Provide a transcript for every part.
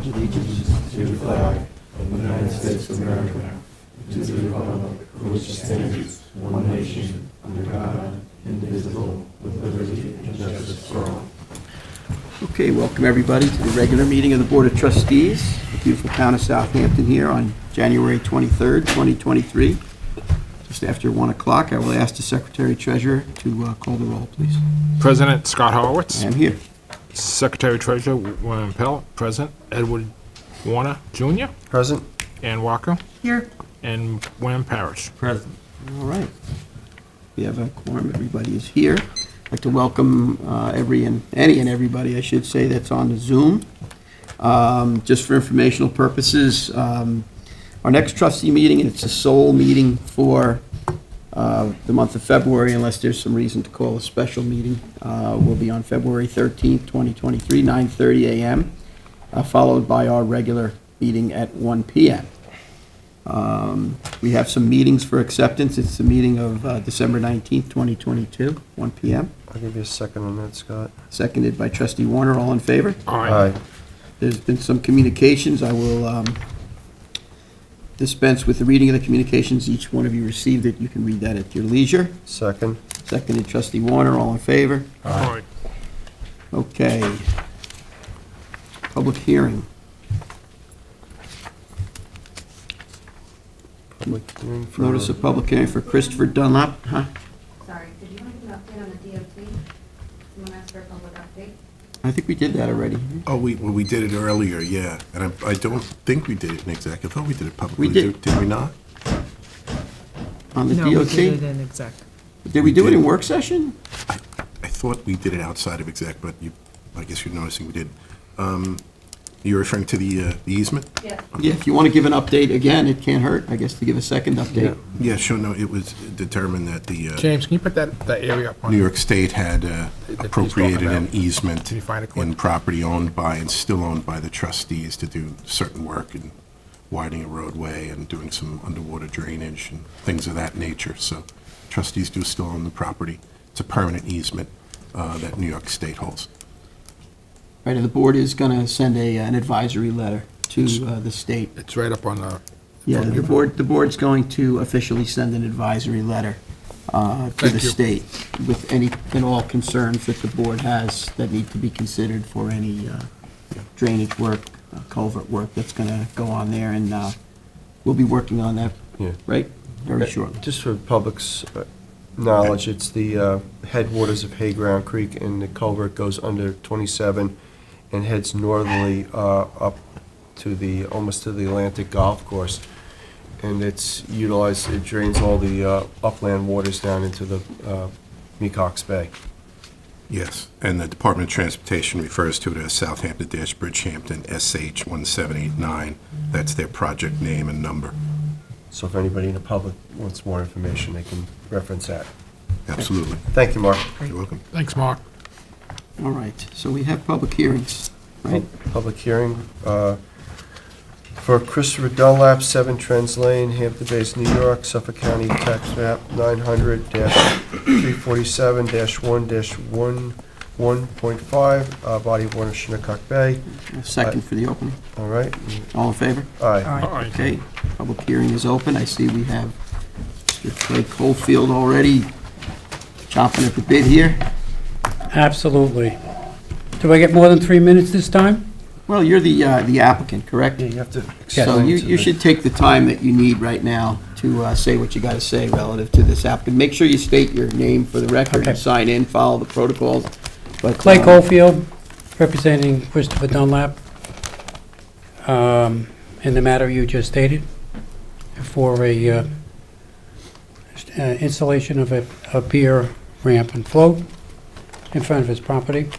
pledge allegiance to the flag of the United States of America, to the republic for which it stands, one nation, under God, indivisible, with liberty and justice for all. Okay, welcome everybody to the regular meeting of the Board of Trustees, the beautiful town of Southampton here on January 23rd, 2023. Just after 1 o'clock, I will ask the Secretary-Treasurer to call the roll, please. President Scott Horowitz. I am here. Secretary-Treasurer William Pell. Present. Edward Warner Jr. Present. Ann Walker. Here. And William Parrish. Present. All right. We have a quorum. Everybody is here. I'd like to welcome any and everybody, I should say, that's on the Zoom. Just for informational purposes, our next trustee meeting, and it's a sole meeting for the month of February, unless there's some reason to call a special meeting, will be on February 13th, 2023, 9:30 a.m., followed by our regular meeting at 1 p.m. We have some meetings for acceptance. It's the meeting of December 19th, 2022, 1 p.m. I'll give you a second on that, Scott. Seconded by Trustee Warner. All in favor? Aye. There's been some communications. I will dispense with the reading of the communications. Each one of you received it. You can read that at your leisure. Second. Seconded Trustee Warner. All in favor? Aye. Okay. Public hearing. Public hearing for... Notice of public hearing for Christopher Dunlap. Huh? Sorry, did you want to give an update on the DOT? Someone asked for a public update? I think we did that already. Oh, we did it earlier, yeah. And I don't think we did it in exec. I thought we did it publicly. We did. Did we not? On the No, we DOT? did it in exec. Did we do it in work session? I thought we did it outside of exec, but I guess you're noticing we did. You're referring to the easement? Yeah. Yeah, if you want to give an update again, it can't hurt, I guess, to give a second update. Yeah, sure, no, it was determined that the James, can you put that area up on? New York State had he's appropriated talking an about. easement Can you find it quick? in property owned by and still owned by the trustees to do certain work and widening a roadway and doing some underwater drainage and things of that nature. So trustees do still own the property. It's a permanent easement that New York State holds. Right, and the board is going to send an advisory letter to the state. It's right up on the... Yeah, the board's going to officially send an advisory letter to the Thank you. state with any and all concerns that the board has that need to be considered for any drainage work, culvert work that's going to go on there, and we'll be working on that, Yeah. right, very shortly. Just for the public's knowledge, it's the headwaters of Hayground Creek, and the culvert goes under 27 and heads northerly up to almost to the Atlantic Golf Course. And it's utilized, it drains all the upland waters down into the Mecox Bay. Yes, and the Department of Transportation refers to it as Southampton-Bridgehampton SH 1789. That's their project name and number. So if anybody in the public wants more information, they can reference that. Absolutely. Thank you, Mark. You're welcome. Thanks, Mark. All right, so we have public hearings, right? Public hearing for Christopher Dunlap, 7 Trends Lane, Hampton Bays, New York, Suffolk County Tax Map 900-347-1-1.5, body of water, Shinnecock Bay. A second for the opening. All right. All in favor? Aye. Aye. Okay, public hearing is open. I see we have Mr. Clay Cofield already chomping at the bit here. Absolutely. Do I get more than 3 minutes this time? Well, you're the applicant, correct? Yeah, you have to So explain to you the- should take the time that you need right now to say what you got to say relative to this applicant. Make sure you state your name for the record, Okay. sign in, follow the protocols. But Clay Cofield, representing Christopher Dunlap, in the matter you just stated, for a installation of a pier ramp and float in front of his property.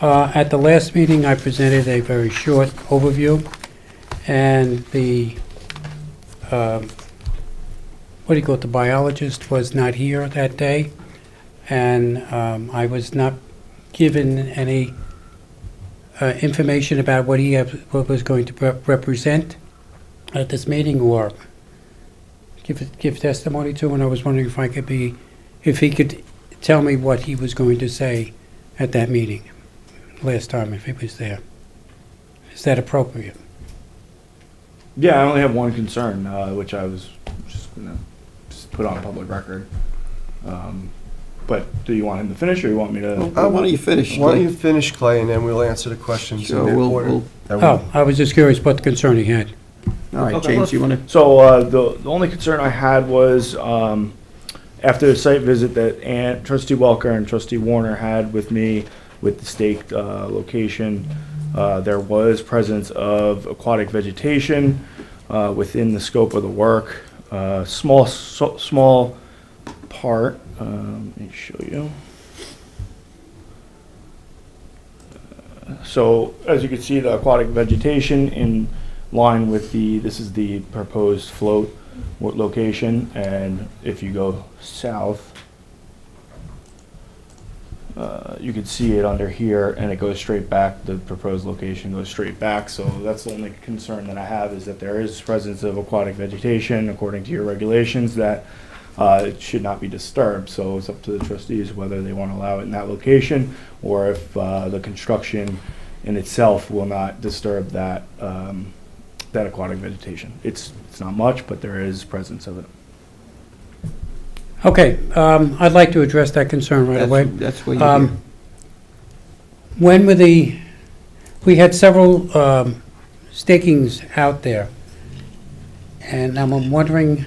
At the last meeting, I presented a very short overview, and the the biologist was not here that day, and I was not given any information about what what was going to represent at this meeting or give testimony to, and I was wondering if he could tell me what he was going to say at that meeting last time, if he was there. Is that appropriate? Yeah, I only have one concern, which I was just gonna just put on public record. But do you want him to finish, or you want me to? Why don't you finish, Why don't you Clay? finish, Clay, and then we'll answer the questions in Sure, the we'll- order. we'll- that we- Oh, I was just curious what the concern he had. All right, Okay, James, you want to? So the only concern I had was after the site visit that Trustee Welker and Trustee Warner had with me with the staked location, there was presence of aquatic vegetation within the scope of the work. Small part. Let me show you. So as you can see, the aquatic vegetation in line with this is the proposed float location, and if you go south, you can see it under here, and it goes straight back. The proposed location goes straight back, so that's the only concern that I have, is that there is presence of aquatic vegetation according to your regulations that it should not be disturbed. So it's up to the trustees whether they want to allow it in that location, or if the construction in itself will not disturb that that aquatic vegetation. It's not much, but there is presence of it. Okay, I'd like to address that concern right away. That's what you're here. When were we had several stakings out there, and I'm wondering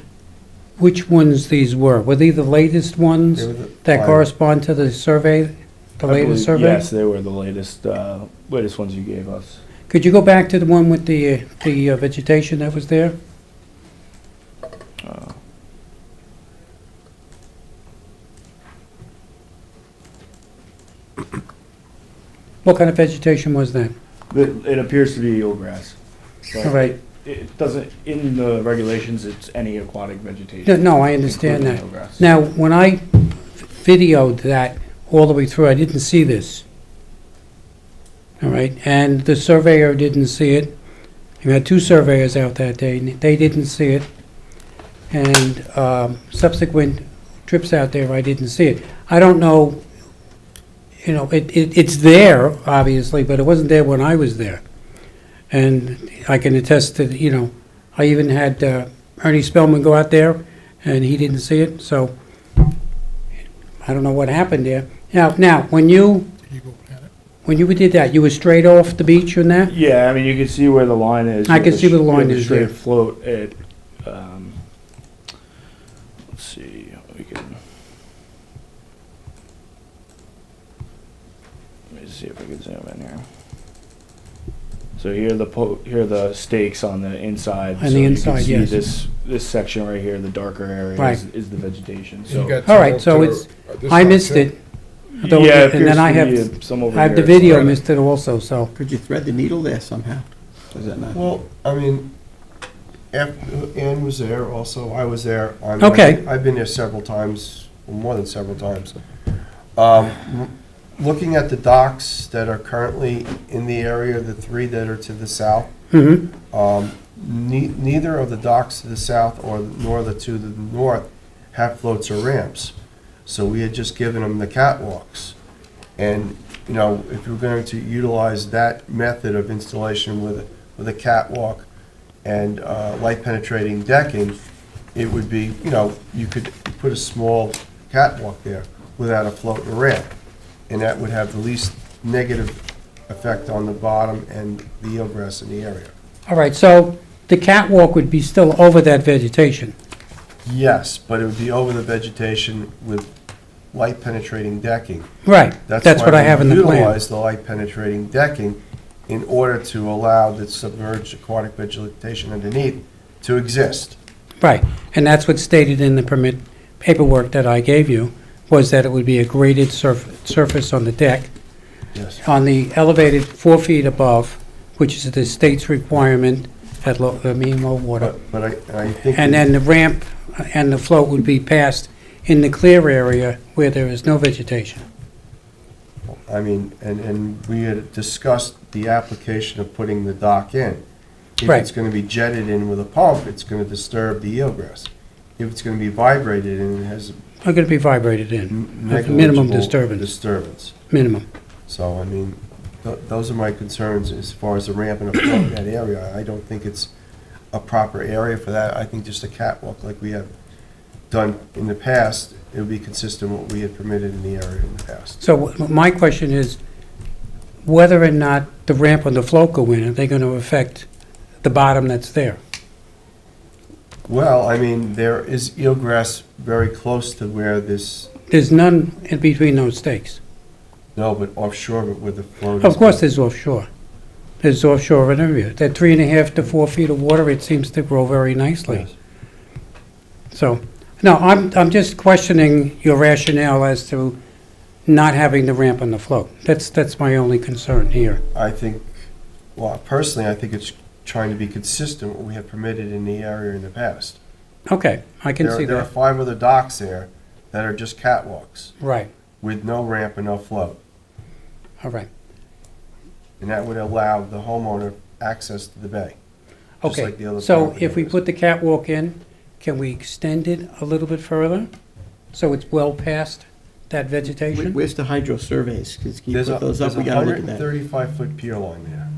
which ones these were. Were they the latest ones They were the that final. correspond to the survey, the I believe- latest survey? Yes, they were the latest ones you gave us. Could you go back to the one with the vegetation that was there? Uh, What kind of vegetation was that? It appears to be eelgrass. But All right. It doesn't, in the regulations, it's any aquatic vegetation. No, I understand that. including eelgrass. Now, when I videoed that all the way through, I didn't see this. All right, and the surveyor didn't see it. You had two surveyors out that day, and they didn't see it. And subsequent trips out there, I didn't see it. I don't know, it's there, obviously, but it wasn't there when I was there. And I can attest to, I even had Ernie Spellman go out there, and he didn't see it, so I don't know what happened there. Now, when you did that, you were straight off the beach and that? Yeah, I mean, you can see where the line is. I can see where the line is Straight there. float at, let's see, we can. Let me see if we can zoom in here. So here are the stakes on the inside. On the So you can inside, see yes. This section right here, the darker area Right. is the vegetation, You so. got All right, some so to it's, this I side, missed too? it. Although- Yeah, it and then I appears to have, be some over I have the here. video, missed it also, so. Could you thread the needle there somehow? Does that not? Well, I mean, Ann was there also, I was there. Okay. I've been there several times, more than several times. Looking at the docks that are currently in the area, the three that are to the south, Mhm. neither of the docks to the south nor the to the north have floats or ramps. So we had just given them the catwalks. And, if you're going to utilize that method of installation with a catwalk and light penetrating decking, it would be, you could put a small catwalk there without a float or ramp. And that would have the least negative effect on the bottom and the eelgrass in the area. All right, so the catwalk would be still over that vegetation. Yes, but it would be over the vegetation with light penetrating decking. Right, that's what I have in the That's why we plan. utilize the light penetrating decking in order to allow the submerged aquatic vegetation underneath to exist. Right, and that's what's stated in the permit paperwork that I gave you, was that it would be a graded surface on the deck. Yes. On the elevated 4 feet above, which is the state's requirement at mean low water. But I think. And then the ramp and the float would be passed in the clear area where there is no vegetation. I mean, and we had discussed the application of putting the dock in. If Right. it's gonna be jetted in with a pump, it's gonna disturb the eelgrass. If it's gonna be vibrated and it has Are going to be vibrated in, negligible minimum disturbance, disturbance. minimum. So, I mean, Those are my concerns as far as the ramp and the flow in that area. I don't think it's a proper area for that. I think just a catwalk like we have done in the past, it would be consistent with what we had permitted in the area in the past. So my question is, whether or not the ramp and the float go in, are they going to affect the bottom that's there? Well, I mean, there is eelgrass very close to where this, There's none in between those stakes. no, but offshore where the float is. Of course, there's offshore. There's offshore in area. That 3.5 to 4 feet of water, it seems to grow very nicely. Yes. So, no, I'm just questioning your rationale as to not having the ramp and the float. That's my only concern here. I think, well, personally, I think it's trying to be consistent with what we have permitted in the area in the past. Okay, I can see There are that. 5 other docks there that are just catwalks Right, with no ramp and no float. all right. And that would allow the homeowner access to the bay. just Okay, like the other so property if we owners. put the catwalk in, can we extend it a little bit further? So it's well past that vegetation? Where's the hydro surveys? 'Cause can you There's a put those up? there's We a gotta look at that. 135-foot pier line there.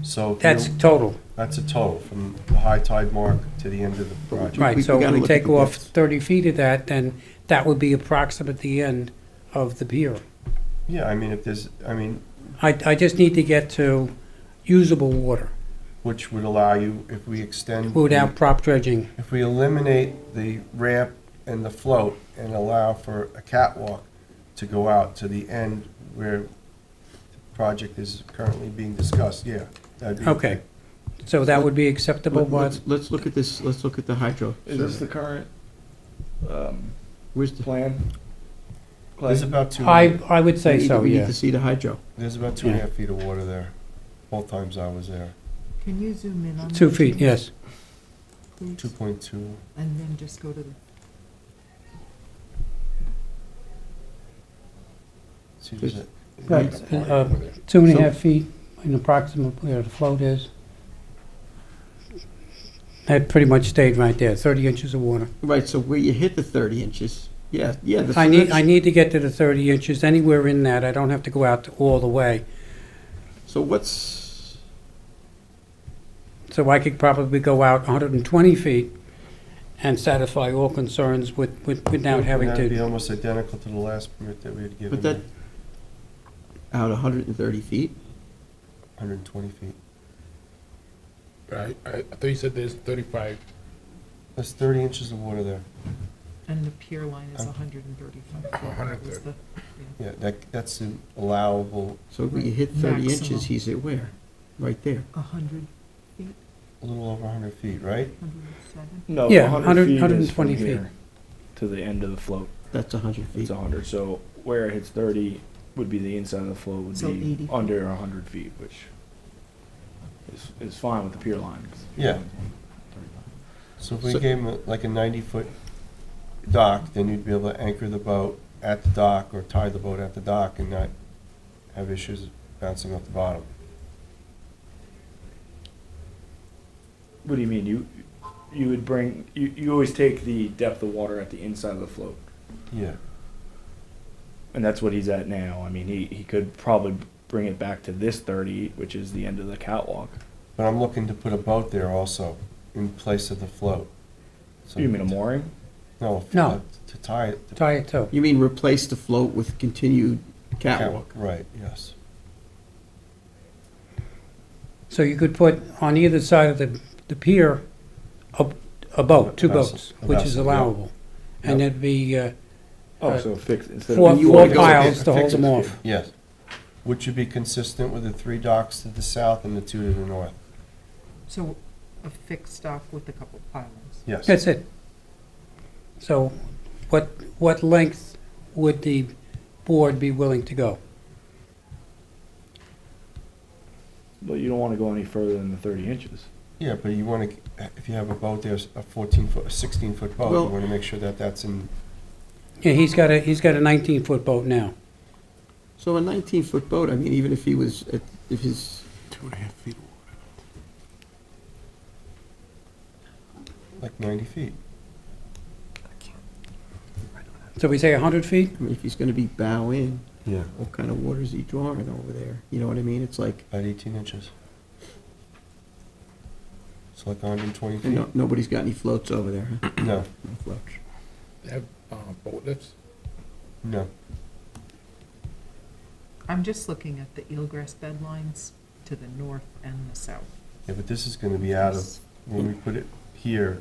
So if That's you- total, that's a total from the high tide mark to the end of the project. right, we so if gotta we look at take the off depths. 30 feet of that, then that would be approximate the end of the pier. Yeah, I mean, if there's, I mean, I just need to get to usable water which would allow you, if we extend. without prop dredging. If we eliminate the ramp and the float and allow for a catwalk to go out to the end where the project is currently being discussed, yeah. that'd be Okay, so that would be acceptable, but, Let's look at this, let's look at the hydro. Is this the survey. current, Where's the, plan? There's about two, I would say so, we need yeah. to see the hydro. there's about 2.5 feet of water there, both times I was there, Can you zoom in on? 2 that, feet, James, yes. please? 2.2. And then just go to the, See, there's a- Right, 2.5 feet in approximate where the float is. That pretty much stayed right there, 30 inches of water. Right, so where you hit the 30 inches, yeah. I need to get to the 30 inches, anywhere in that, I don't have to go out all the way. So what's, So I could probably go out 120 feet and satisfy all concerns without having That'd be to, almost identical to the last permit that we had given. but that, out 130 feet? 120 feet. I thought you said there's 35. There's 30 inches of water there. and the pier line is 135. feet. That was 130. the- Yeah, that's an allowable, So when you hit 30 Maximum. inches, he's at where? Right there. 100, a little over 100 feet, right? 107? No, Yeah, 100 feet is 120 from feet. here to the end of the float. That's 100 feet. It's 100, so where it hits 30 would be the inside of the float would So be 80. under 100 feet, which is fine with the pier line. 'cause Yeah. So if we So- gave them like a 90-foot dock, then you'd be able to anchor the boat at the dock or tie the boat at the dock and not have issues bouncing off the bottom. What do you mean? You would bring, you always take the depth of water at the inside of the float. Yeah. And that's what he's at now. I mean, he could probably bring it back to this 30, which is the end of the catwalk. But I'm looking to put a boat there also in place of the float. So You mean a mooring? No. No. To tie it. tie it to. You mean replace the float with continued catwalk? Right, yes. So you could put on either side of the pier, a boat, two A vessel, boats, a which is vessel, yep. allowable. And Yep. it'd be, Oh, so fixed instead four of. you four wanna go piles ahead to and hold fix them it. off. Yes. Which would be consistent with the 3 docks to the south and the 2 to the north. So a fixed dock with a couple pilings. Yes. That's it. So what length would the board be willing to go? But you don't want to go any further than the 30 inches. Yeah, but you want to, if you have a boat there, a 14-foot, a 16-foot boat, Well- you want to make sure that that's in, Yeah, he's got a 19-foot boat now. So a 19-foot boat, I mean, even if he was, if his, 2.5 feet. like 90 feet. So we say 100 feet? I mean, if he's gonna be bow in, Yeah, what kind of water is he drawing over there? You know what I mean? It's like, about 18 inches. It's like 120 and feet. nobody's got any floats over there, huh? No, No floats. They have boat lifts. no. I'm just looking at the eelgrass bed lines to the north and the south. Yeah, but this is gonna be out of, when we put it here,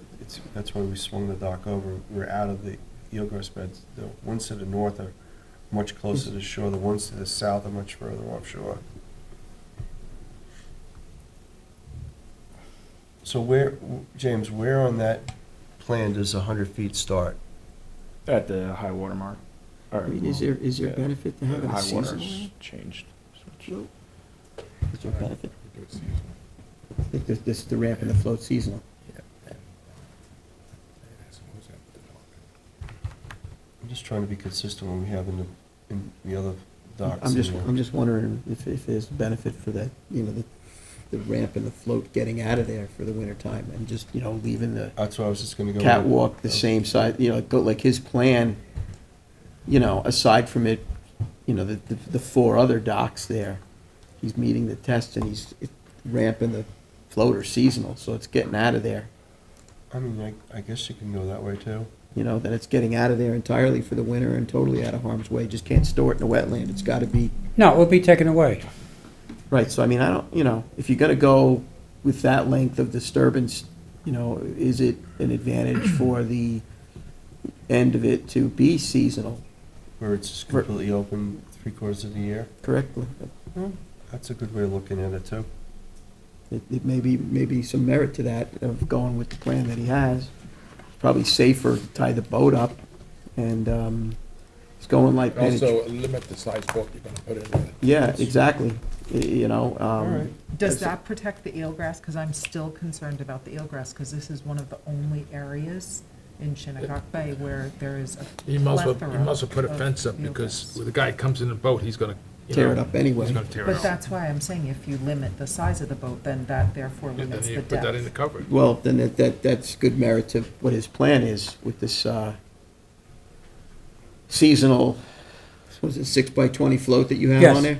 that's why we swung the dock over. We're out of the eelgrass beds. The ones to the north are much closer to shore. The ones to the south are much further offshore. So where, James, where on that plan does 100 feet start? At the high water mark. I mean, is there yeah. benefit to having a High seasonal? water's changed. Is there benefit? We do it seasonal. I think this, the ramp and the float seasonal. Yeah. That's who's at the dock. I'm just trying to be consistent when we have in the other docks. I'm just wondering if there's benefit for that, you know, the ramp and the float getting out of there for the winter time and just, you know, leaving the That's why I was just gonna go. with- catwalk the same size, you know, go like his plan, you know, aside from it, you know, the four other docks there, he's meeting the test and he's ramping the floater seasonal, so it's getting out of there, I mean, I guess you can go that way too. you know, then it's getting out of there entirely for the winter and totally out of harm's way, just can't store it in a wetland, it's gotta be, No, it will be taken away. right, so I mean, I don't, you know, if you're gonna go with that length of disturbance, you know, is it an advantage for the end of it to be seasonal, Where it's just completely open 3/4 of the year. correctly? That's a good way of looking at it too. It may be some merit to that, of going with the plan that he has. Probably safer to tie the boat up, and it's going like Penn. Also, limit the size boat you're gonna put in there. Yeah, exactly, you know, All right. Does that protect the eelgrass? Because I'm still concerned about the eelgrass, because this is one of the only areas in Shinnecock Bay where there is a You must plethora have put a of fence up, because eelgrass. when the guy comes in the boat, he's gonna, you Tear know, it up anyway. He's gonna tear it But up. that's why I'm saying if you limit the size of the boat, then that therefore And limits then the you put that in the depth. cover. well, then that's good merit to what his plan is with this seasonal, what is it, 6x20 float that you have Yes. on there?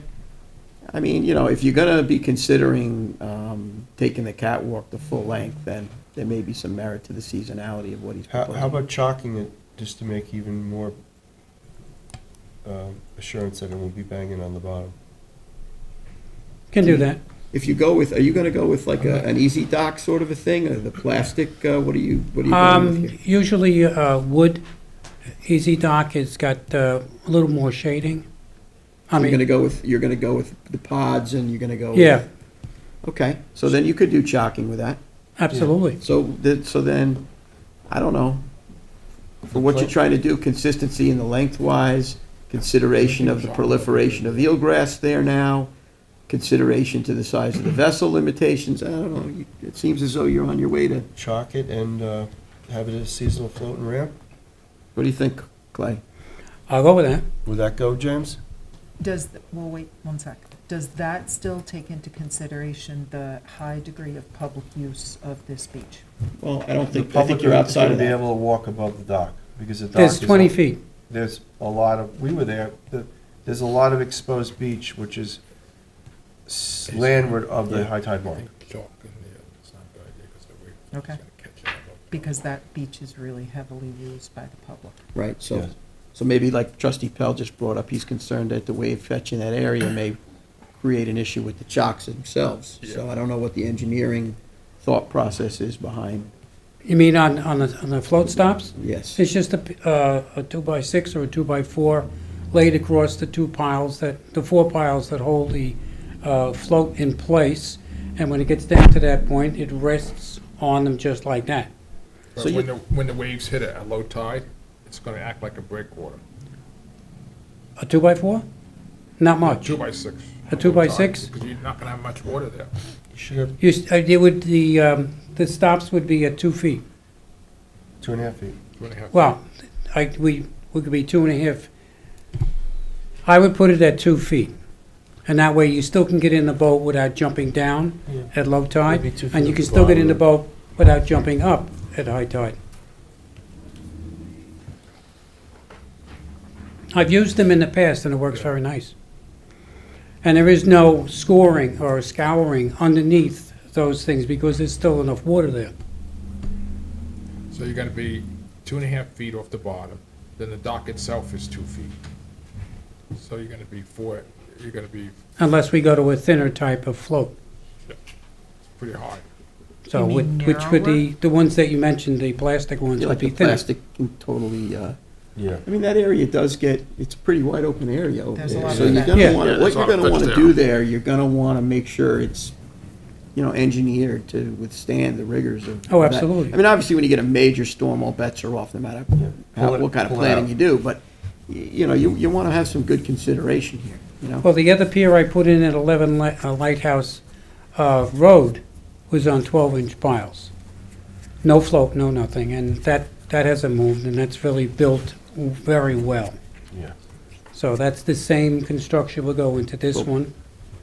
I mean, you know, if you're gonna be considering taking the catwalk the full length, then there may be some merit to the seasonality of what he's proposing. How about chalking it just to make even more assurance that it won't be banging on the bottom? Can do that. If you go with, are you gonna go with like an easy dock sort of a thing, or the plastic, what are you going with here? Usually, wood, Easy Dock has got a little more shading. I You're gonna mean, go with the pods, and you're gonna go with... yeah, Okay, so then you could do chalking with that. absolutely. So then, I don't know, for what you're trying to do, consistency in the lengthwise, consideration of the proliferation of eelgrass there now, consideration to the size of the vessel limitations, I don't know, it seems as though you're on your way to, Chalk it and have it as seasonal float and ramp? what do you think, Clay? I'll go with that. Would that go, James? Well, wait one sec. Does that still take into consideration the high degree of public use of this beach? Well, I don't The think, I public think you're is outside gonna of be that. able to walk above the dock, because the dock There's is... 20 feet. There's a lot of, we were there, there's a lot of exposed beach, which is landward of the high tide mark. Chalk in there, it's not a good idea, because the wave Okay. is gonna catch it up. Because that beach is really heavily used by the public. Right, so, Yes. so maybe like trustee Pell just brought up, he's concerned that the wave fetch in that area may create an issue with the chocks themselves. So I don't know what the engineering thought process is behind, You mean on the float stops? yes. It's just a 2x6 or a 2x4 laid across the the 4 piles that hold the float in place. And when it gets down to that point, it rests on them just like that. So But you- when the waves hit it at low tide, it's gonna act like a breakwater. A 2x4? Not much. 2x6. A 2x6? Because you're not gonna have much water there. You should have It would, the stops would be at 2 feet. 2.5 feet. 2.5. Well, we could be 2.5. I would put it at 2 feet. And that way you still can get in the boat without jumping down Yeah. at low tide. Maybe 2 feet And you at can the still get in the bottom. boat without jumping up at high tide. I've used them in the past, and it works very nice. And there is no scoring or scouring underneath those things, because there's still enough water there. So you're gonna be 2.5 feet off the bottom, then the dock itself is 2 feet. So you're gonna be Unless we go to a thinner type of float. pretty hard. So, You mean which would narrower? the ones that you mentioned, the plastic ones Yeah, would like be the thinner. plastic can totally, Yeah. I mean, that area does get, it's a pretty wide open area over There's a there. lot So of you're fence. gonna Yeah. wanna, Yeah, what there's a you're lot of gonna wanna fence do there. there, you're gonna wanna make sure it's, engineered to withstand the rigors of. Oh, that. absolutely. I mean, obviously, when you get a major storm, all bets are off, no matter Pull it- what kind of pull it planning out. you do, but, you wanna have some good consideration here, you know? Well, the other pier I put in at 11 Lighthouse Road was on 12-inch piles. No float, no nothing, and that hasn't moved, and that's really built very well. Yeah. So that's the same construction will go into this Well, one,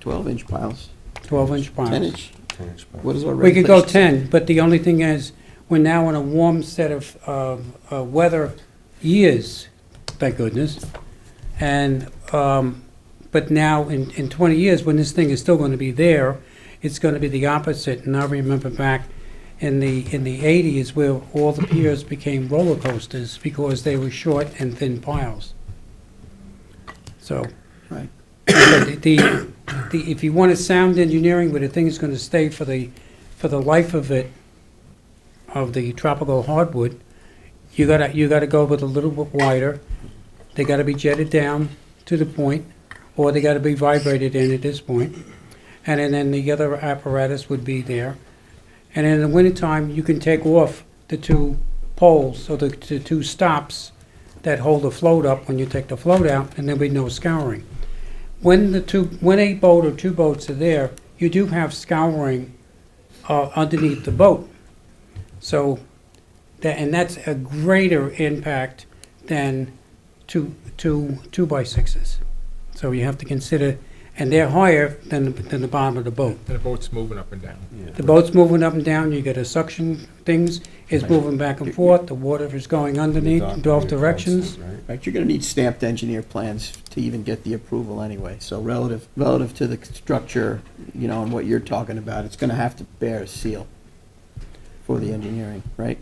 12-inch piles, 12-inch piles. 10-inch, 10-inch pipe. what is our We could go regulation say? 10, but the only thing is, we're now in a warm set of weather years, thank goodness. And, but now in 20 years, when this thing is still going to be there, it's going to be the opposite. And I remember back in the 80s where all the piers became roller coasters because they were short and thin piles. So. Right. If you want a sound engineering where the thing is going to stay for the life of it, of the tropical hardwood, you gotta go with a little bit wider. They gotta be jetted down to the point, or they gotta be vibrated in at this point. And then the other apparatus would be there. And in the wintertime, you can take off the two poles, or the two stops that hold the float up when you take the float out, and there'll be no scouring. When a boat or two boats are there, you do have scouring underneath the boat. So, and that's a greater impact than two 2x6s. So you have to consider, and they're higher than the bottom of the boat. And the boat's moving up and down. The boat's moving up and down, you get a suction things, it's moving back and forth, the water is going underneath, in both directions. Right, you're gonna need stamped engineer plans to even get the approval anyway. So relative to the structure, and what you're talking about, it's gonna have to bear a seal for the engineering, right?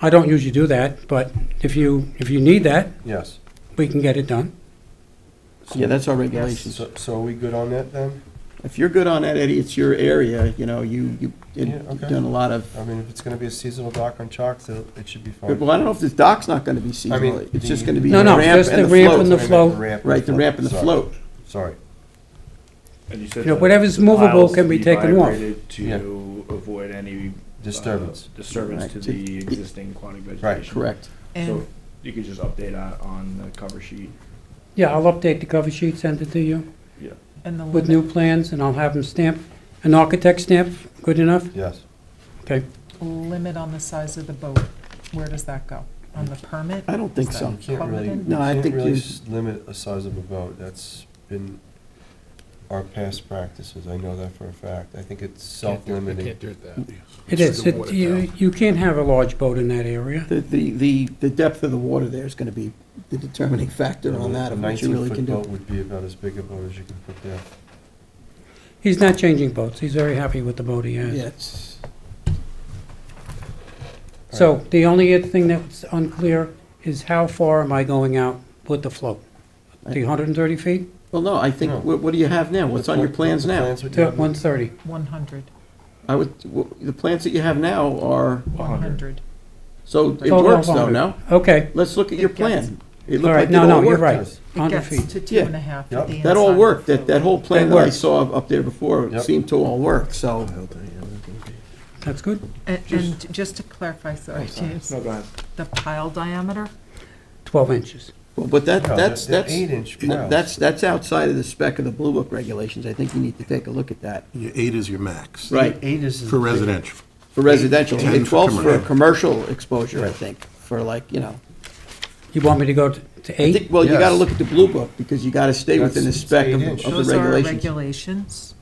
I don't usually do that, but if you need that, Yes. we can get it done. Yeah, that's our regulations. So are we good on that then? If you're good on that, Eddie, it's your area, you've Yeah, okay. done a lot of, I mean, if it's gonna be a seasonal dock on Chalks, it should be fine. well, I don't know if the dock's not gonna be seasonal, mean, it's just the- gonna be No, the no, ramp just and the the ramp and the float. float. Right, the ramp and the Sorry. float. Sorry. And you said You know, the- whatever's the movable piles can to be taken off. vibrated Yeah. To avoid any Disturbance. disturbance Right. to the existing aquatic vegetation. Right, Correct. So And you could just update that on the cover sheet. Yeah, I'll update the cover sheet, send it to you and the with limit, new plans, and I'll have them stamped. An architect stamp, good enough? Yes. Okay. limit on the size of the boat, where does that go? On the permit? I don't think Is so. that You can't really, covered in? you No, I can't think really you- limit a size of a boat. That's been our past practices. I know that for a fact. I think it's You self-limiting. can't do that. It It's is. the water down. You can't have a large boat in that area. The depth of the water there is gonna be the determining factor on that, A of what you really 19-foot can do. boat would be about as big a boat as you can put there. He's not changing boats. He's very happy with the boat he has. Yeah, it's, So the only other thing that's unclear is how far am I going out with the float? The 130 feet well, no, I think, No. what do you have now? What's on your plans The now? plans would to have- 130. 100, The plans that you have now are, 100. so it Total works though, 100. no? Okay, Let's look at your It gets- plan. It all looked right. like it No, all no, you're worked. right. Yes. It 100 gets feet. to Yeah. 2.5 Yep. at the inside. That all worked, that whole plan It that I works. saw up there before Yep. seemed to all work, so. That's good. And just to clarify, sorry, James, No, go ahead. the pile diameter? 12 inches. Well, but No, that's, they're that's, 8-inch piles. that's outside of the spec of the Blue Book regulations. I think you need to take a look at that. Your 8 is your max. Right. 8 is. For residential. For residential, 10 and for 12 for commercial. commercial exposure, I think, for like, You want me to go to I 8? think, well, you gotta Yes. look at the Blue Book, because you gotta stay within the That's- spec it's of 8-inch. of the Those are our regulations. regulations.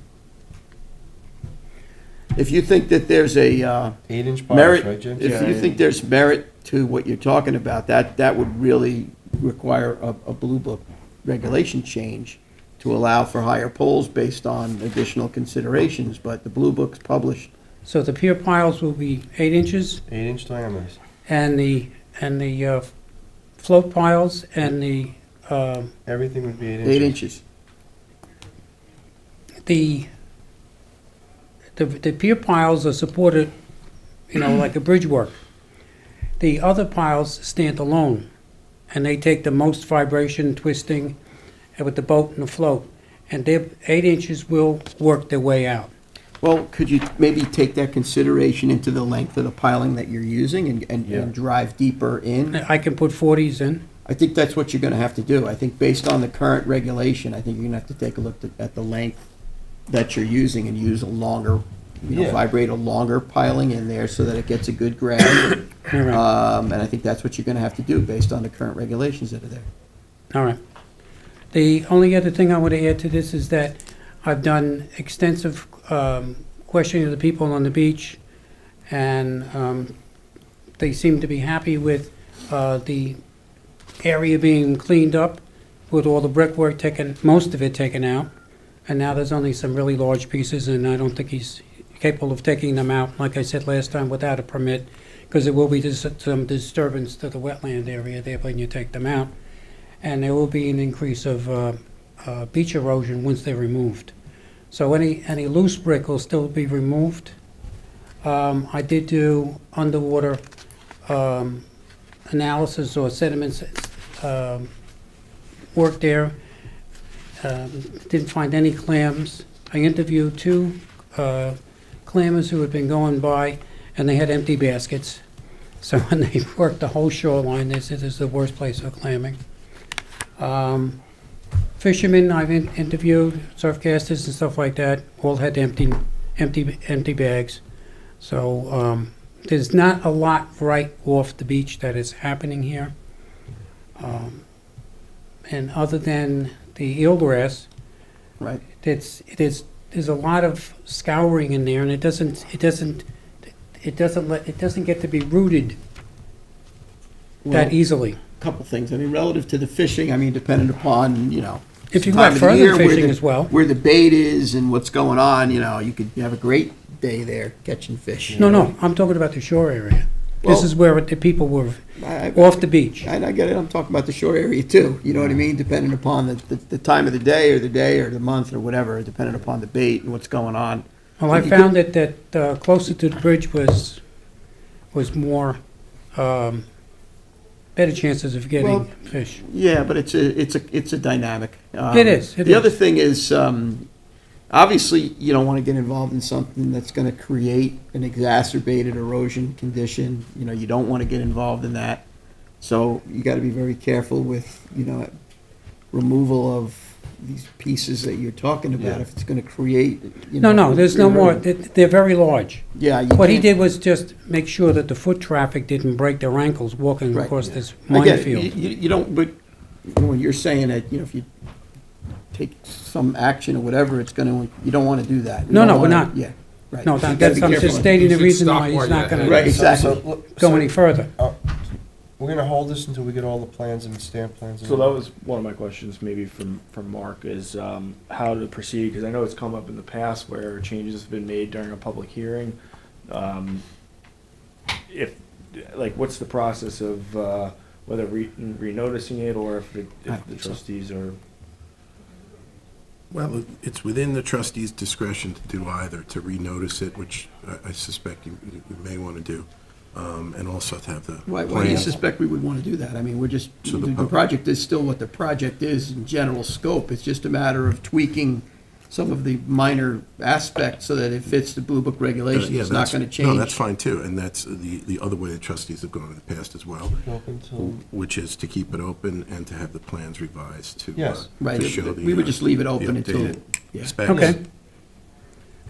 If you think that there's a 8-inch piles, merit, right, Jim? if Yeah, you yeah. think there's merit to what you're talking about, that would really require a Blue Book regulation change to allow for higher poles based on additional considerations, but the Blue Book's published. So the pier piles will be 8 inches, 8-inch diameters. and the float piles and the, Everything would be 8 inches. 8 inches. the pier piles are supported, like a bridge work. The other piles stand alone, and they take the most vibration, twisting, with the boat and the float. And their 8 inches will work their way out. Well, could you maybe take that consideration into the length of the piling that you're using and Yeah. drive deeper in? I can put 40s in. I think that's what you're gonna have to do. I think based on the current regulation, I think you're gonna have to take a look at the length that you're using and use a longer, Yeah. vibrate a longer piling in there so that it gets a good grab. All right. And I think that's what you're gonna have to do based on the current regulations that are there. All right. The only other thing I want to add to this is that I've done extensive questioning of the people on the beach, and they seem to be happy with the area being cleaned up, with all the brickwork taken, most of it taken out, and now there's only some really large pieces, and I don't think he's capable of taking them out, like I said last time, without a permit, because there will be some disturbance to the wetland area there when you take them out. And there will be an increase of beach erosion once they're removed. So any loose brick will still be removed. I did do underwater analysis or sediments work there. Didn't find any clams. I interviewed 2 clammers who had been going by, and they had empty baskets. So when they worked the whole shoreline, they said this is the worst place for clamming. Fishermen I've interviewed, surfcasters and stuff like that, all had empty bags. So there's not a lot right off the beach that is happening here. And other than the eelgrass, Right. there's a lot of scouring in there, and it doesn't get to be rooted that Well, easily. Couple things. I mean, relative to the fishing, I mean, dependent upon, If you time go of the further year, where fishing the- as well. where the bait is and what's going on, you could have a great day there catching fish. No, I'm talking about the shore area. Well- This is where the people were I off the beach. I get it. I'm talking about the shore area too. You know what I mean? Depending upon the time of the day or the month or whatever, depending upon the bait and what's going on. Well, I You found that closer to the bridge was more, better chances of getting Well, fish. Yeah, but it's a dynamic. It is, it The other is. thing is, obviously, you don't want to get involved in something that's going to create an exacerbated erosion condition. You don't want to get involved in that. So you got to be very careful with, removal of these pieces that you're talking about. Yeah. If it's going to create, No, there's no more, they're very large. Yeah. you What he can't- did was just make sure that the foot traffic didn't break their ankles walking Right. across this I get it. minefield. You don't, but when you're saying that, if you take some action or whatever, it's gonna, you don't wanna do that. You No, don't no, we're wanna- not. Yeah, right. No, So you gotta that's, be I'm careful. just stating You the should reason stop why he's while not you're gonna ahead. Right, exactly. go any further. We're gonna hold this until we get all the plans and stamp plans. So that was one of my questions, maybe from Mark, is how to proceed, because I know it's come up in the past where changes have been made during a public hearing. What's the process of whether renoticing it, or if the trustees are... Well, it's within the trustee's discretion to do either, to renotice it, which I suspect you may want to do, and also to have the Why do you plans. suspect we would wanna do that? I mean, we're just, So the the pub- project is still what the project is in general scope. It's just a matter of tweaking some of the minor aspects so that it fits the Blue Book regulations. Yeah, It's not that's- gonna change. No, that's fine too, and that's the other way the trustees have gone in the past as well, Open till- which is to keep it open and to have the plans revised to, Yes. Right, to show the... we would just leave it the open until, updated yeah. specs. Okay.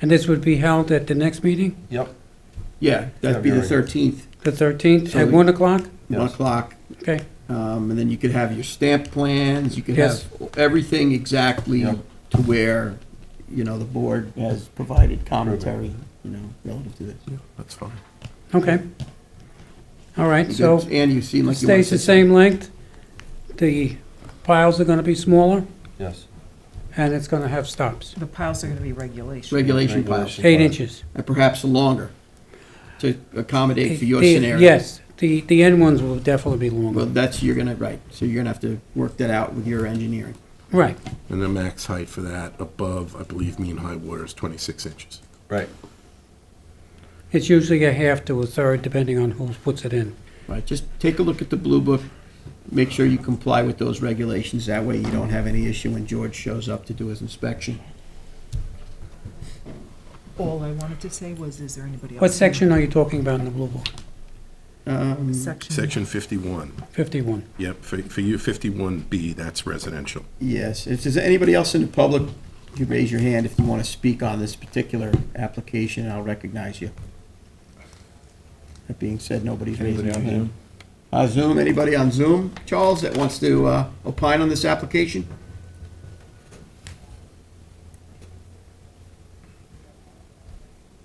And this would be held at the next meeting, Yep. Yeah, that'd be the February. 13th, the 13th, So at we- 1 o'clock? 1 Yes. o'clock. Okay, And then you could have your stamp plans, you could Yes. have everything exactly Yep. to where, the board has provided commentary, relative to this. Yeah, that's fine. okay. All right, You so good? Andy, you seem like you want to stays the say same length, the piles are gonna be smaller, Yes. and it's gonna have stops, The piles are gonna be regulation. Regulation piles, 8 inches. and perhaps longer, to accommodate for your The- scenario. Yes, the end ones will definitely be Well, longer. that's, you're gonna, right, so you're gonna have to work that out with your engineering. Right, And the max height for that above, I believe, mean high water is 26 inches. Right. it's usually a half to a third, depending on who puts it in. Right, just take a look at the Blue Book, make sure you comply with those regulations, that way you don't have any issue when George shows up to do his inspection. All I wanted to say was, is there anybody else? What section are you talking about in the Blue Book? Section 51. 51. Yep, for you, 51B, that's residential. Yes, if there's anybody else in the public, you raise your hand if you want to speak on this particular application, I'll recognize you. That being said, nobody's raising their hand. Zoom, anybody on Zoom, Charles, that wants to opine on this application?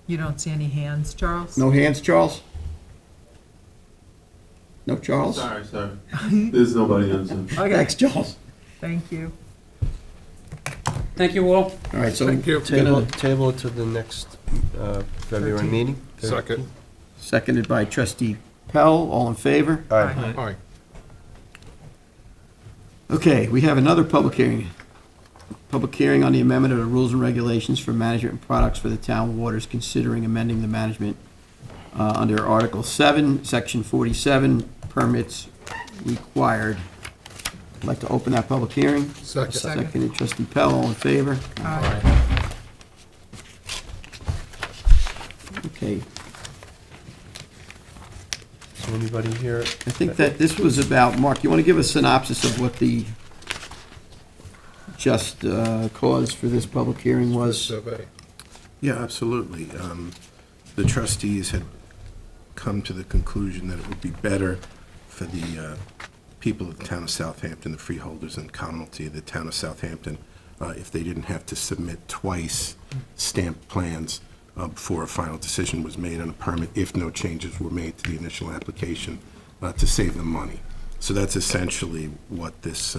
You don't see any hands, Charles? No hands, Charles? No, Charles? Sorry. There's nobody on Zoom. Okay, Thanks, Charles. thank you. Thank you all. All right, so. Thank you. Table it to the next February 13th. meeting? Second. Seconded by trustee Pell, all in favor? All right. Aye. All right. Okay, we have another public hearing. Public hearing on the amendment of the rules and regulations for management and products for the town waters, considering amending the management under Article 7, Section 47, permits required. I'd like to open that public hearing. Second. Seconded trustee Pell, all in favor? Aye. Okay, So anybody here? I think that this was about, Mark, you want to give a synopsis of what the just cause for this public hearing was? Survey. Yeah, absolutely. The trustees had come to the conclusion that it would be better for the people of the town of Southampton, the freeholders and commonalty of the town of Southampton, if they didn't have to submit twice stamped plans before a final decision was made on a permit, if no changes were made to the initial application, to save them money. So that's essentially what this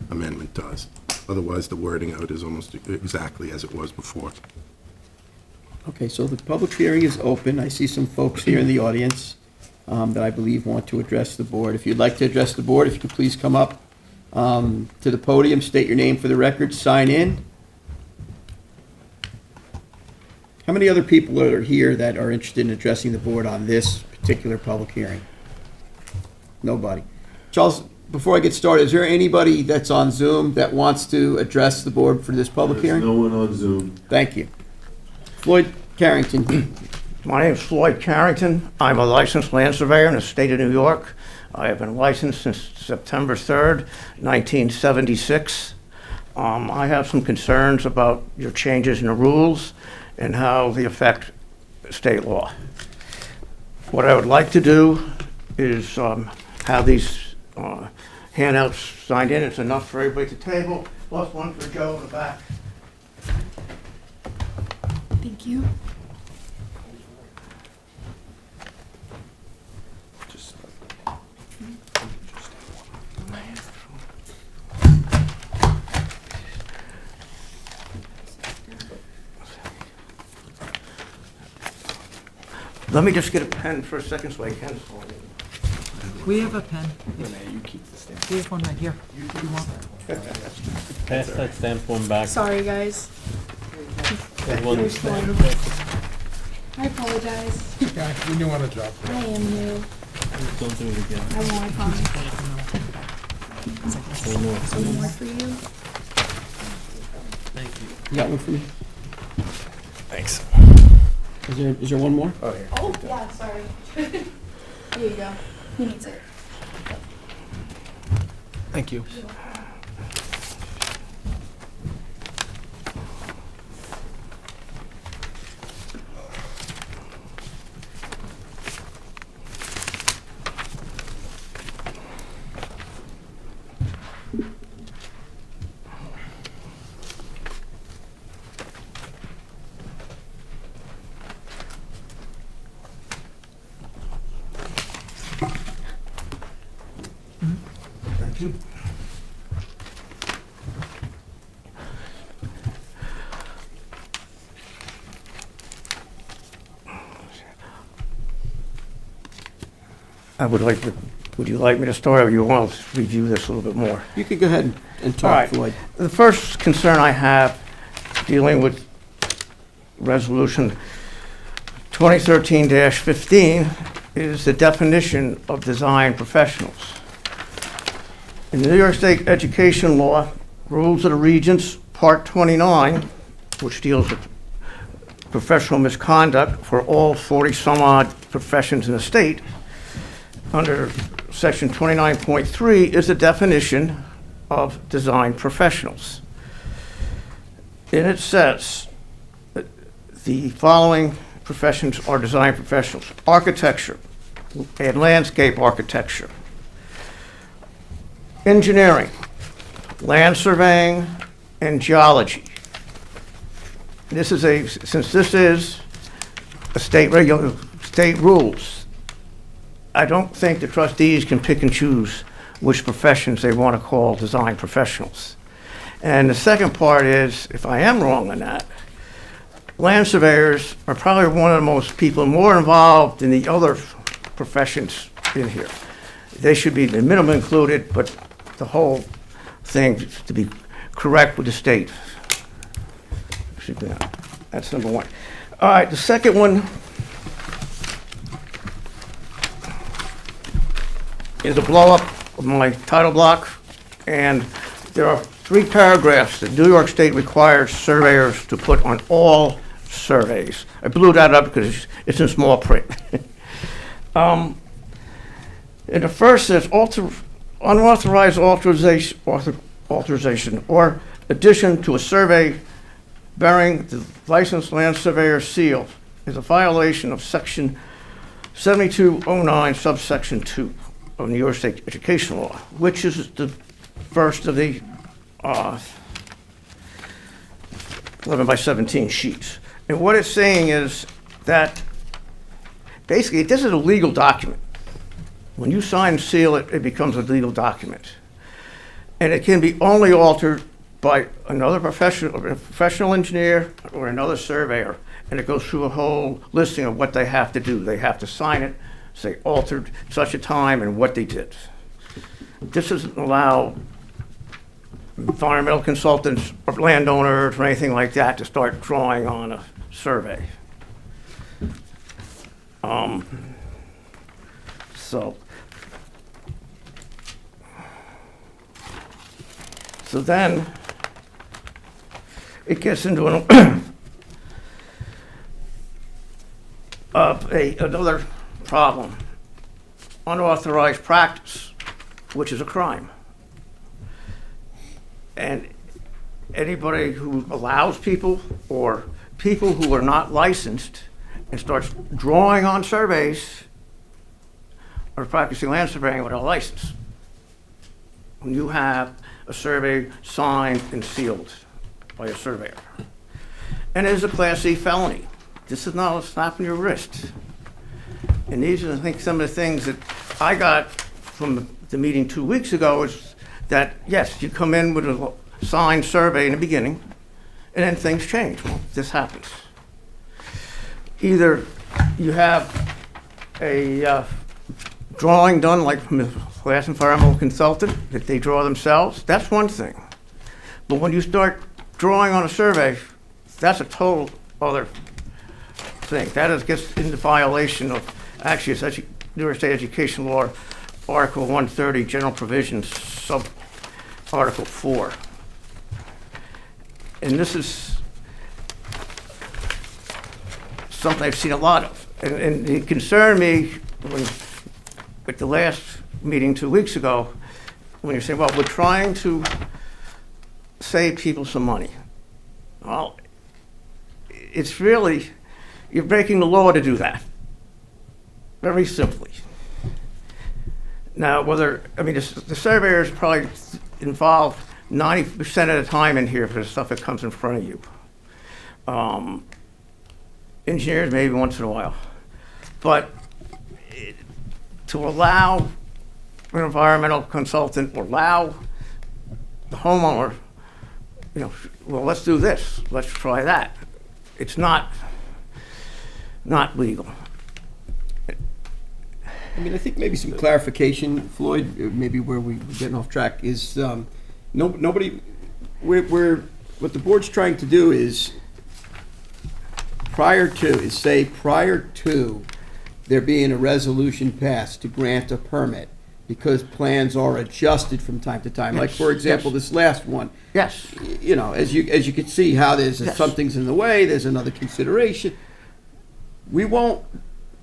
amendment does. Otherwise, the wording of it is almost exactly as it was before. Okay, so the public hearing is open. I see some folks here in the audience that I believe want to address the board. If you'd like to address the board, if you could please come up to the podium, state your name for the record, sign in. How many other people are here that are interested in addressing the board on this particular public hearing? Nobody. Charles, before I get started, is there anybody that's on Zoom that wants to address the board for this public There's hearing? no one on Zoom. Thank you. Floyd Carrington. My name is Floyd Carrington. I'm a licensed land surveyor in the state of New York. I have been licensed since September 3rd, 1976. I have some concerns about your changes in the rules and how they affect state law. What I would like to do is have these handouts signed in. It's enough for everybody at the table, plus one for Joe in the back. Thank you. Let me just get a pen for a second so I can. We have a pen. We have one right here. You want? Pass that stamp one back. Sorry, guys. That one- Here's one. I apologize. Okay, we knew on the job. I am new. Don't do it again. I won't, I promise. One more. One more for you. You got one for me? Thanks. Is there one more? Oh, yeah, sorry. Here you go. Who needs it? Thank you. Thank you. would you like me to start, or you want to review this a little bit more? You could go ahead and All talk, right. Floyd. The first concern I have dealing with Resolution 2013-15 is the definition of design professionals. In the New York State Education Law, Rules of the Regents, Part 29, which deals with professional misconduct for all 40-some-odd professions in the state, under Section 29.3 is the definition of design professionals. And it says that the following professions are design professionals: architecture and landscape architecture, engineering, land surveying, and geology. Since this is a state rules, I don't think the trustees can pick and choose which professions they want to call design professionals. And the second part is, if I am wrong on that, land surveyors are probably one of the most people more involved in the other professions in here. They should be the minimum included, but the whole thing to be correct with the state. Should be that. That's number one. All right, the second one is a blow-up of my title block, and there are 3 paragraphs that New York State requires surveyors to put on all surveys. I blew that up because it's in small print. And the first says unauthorized alteration or addition to a survey bearing the licensed land surveyor seal is a violation of Section 7209, subsection 2 of New York State Education Law, which is the first of the 11 by 17 sheets. And what it's saying is that basically this is a legal document. When you sign and seal it, it becomes a legal document. And it can be only altered by another professional engineer or another surveyor. And it goes through a whole listing of what they have to do. They have to sign it, say altered such a time and what they did. This doesn't allow environmental consultants or landowners or anything like that to start drawing on a survey. So then it gets into another problem: unauthorized practice, which is a crime. And anybody who allows people or people who are not licensed and starts drawing on surveys are practicing land surveying without a license. When you have a survey signed and sealed by a surveyor. And it is a Class C felony. This is not a slap on your wrist. And these are, I think, some of the things that I got from the meeting 2 weeks ago is that, yes, you come in with a signed survey in the beginning, and then things change. Well, this happens. Either you have a drawing done like from the last environmental consultant that they draw themselves, that's one thing. But when you start drawing on a survey, that's a total other thing. That gets into violation of, actually, it's New York State Education Law, Article 130, General Provisions, Sub-Article 4. And this is something I've seen a lot of. And it concerned me at the last meeting 2 weeks ago, when you're saying, well, we're trying to save people some money. Well, it's really, you're breaking the law to do that. Very simply. Now, the surveyors probably involved 90% of the time in here for the stuff that comes in front of you. Engineers, maybe once in a while. But to allow an environmental consultant or allow the homeowner, well, let's do this, let's try that. It's not legal. I mean, I think maybe some clarification, Floyd, maybe where we're getting off track, is nobody, what the board's trying to do is, prior to there being a resolution passed to grant a permit, because plans are adjusted from time to time. Like, for example, this last one, Yes, you know, as you can see how there's, Yes. something's in the way, there's another consideration. We won't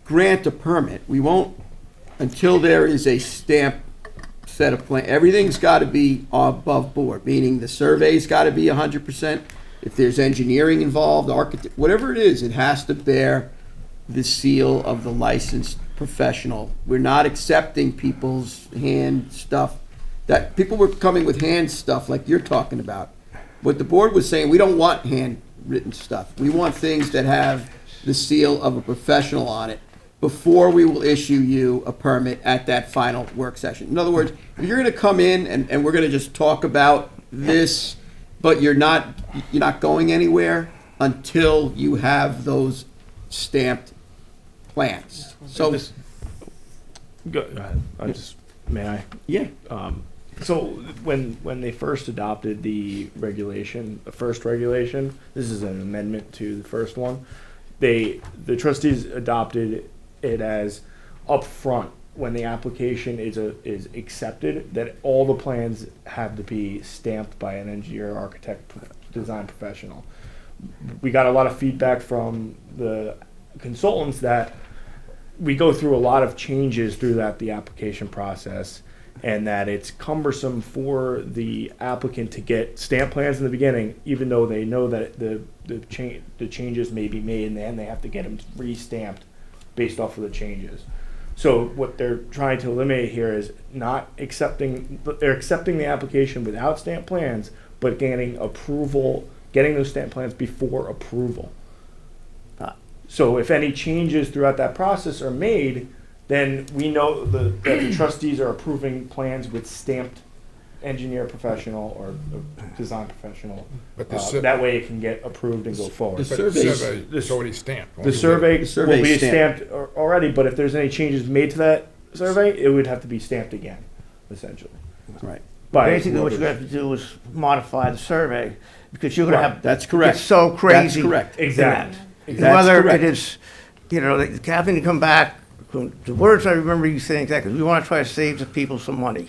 grant a permit, we won't, until there is a stamped set of plan, everything's gotta be above board, meaning the survey's gotta be 100%. If there's engineering involved, architect, whatever it is, it has to bear the seal of the licensed professional. We're not accepting people's hand stuff, that, people were coming with hand stuff like you're talking about. What the board was saying, we don't want handwritten stuff. We want things that have the seal of a professional on it before we will issue you a permit at that final work session. In other words, if you're gonna come in and we're gonna just talk about this, but you're not going anywhere until you have those stamped plans. So, Go ahead. May I? yeah, So when they first adopted the regulation, the first regulation, this is an amendment to the first one. The trustees adopted it as upfront when the application is accepted, that all the plans have to be stamped by an engineer, architect, design professional. We got a lot of feedback from the consultants that we go through a lot of changes through the application process, and that it's cumbersome for the applicant to get stamp plans in the beginning, even though they know that the changes may be made, and then they have to get them re-stamped based off of the changes. So what they're trying to eliminate here is not accepting, they're accepting the application without stamp plans, but getting approval, getting those stamp plans before approval. So if any changes throughout that process are made, then we know that the trustees are approving plans with stamped engineer professional or design professional. But the That way it can get approved and go forward. The But the surveys- survey is already stamped. The survey survey will be is stamped. stamped already, but if there's any changes made to that survey, it would have to be stamped again, essentially. right. by basically what you're whoever's- gonna have to do is modify the survey, because you're gonna have. That's correct. It's so crazy. That's correct. Exactly. That's Whether correct. it is, having to come back, the words I remember you saying exactly, we wanna try to save the people some money.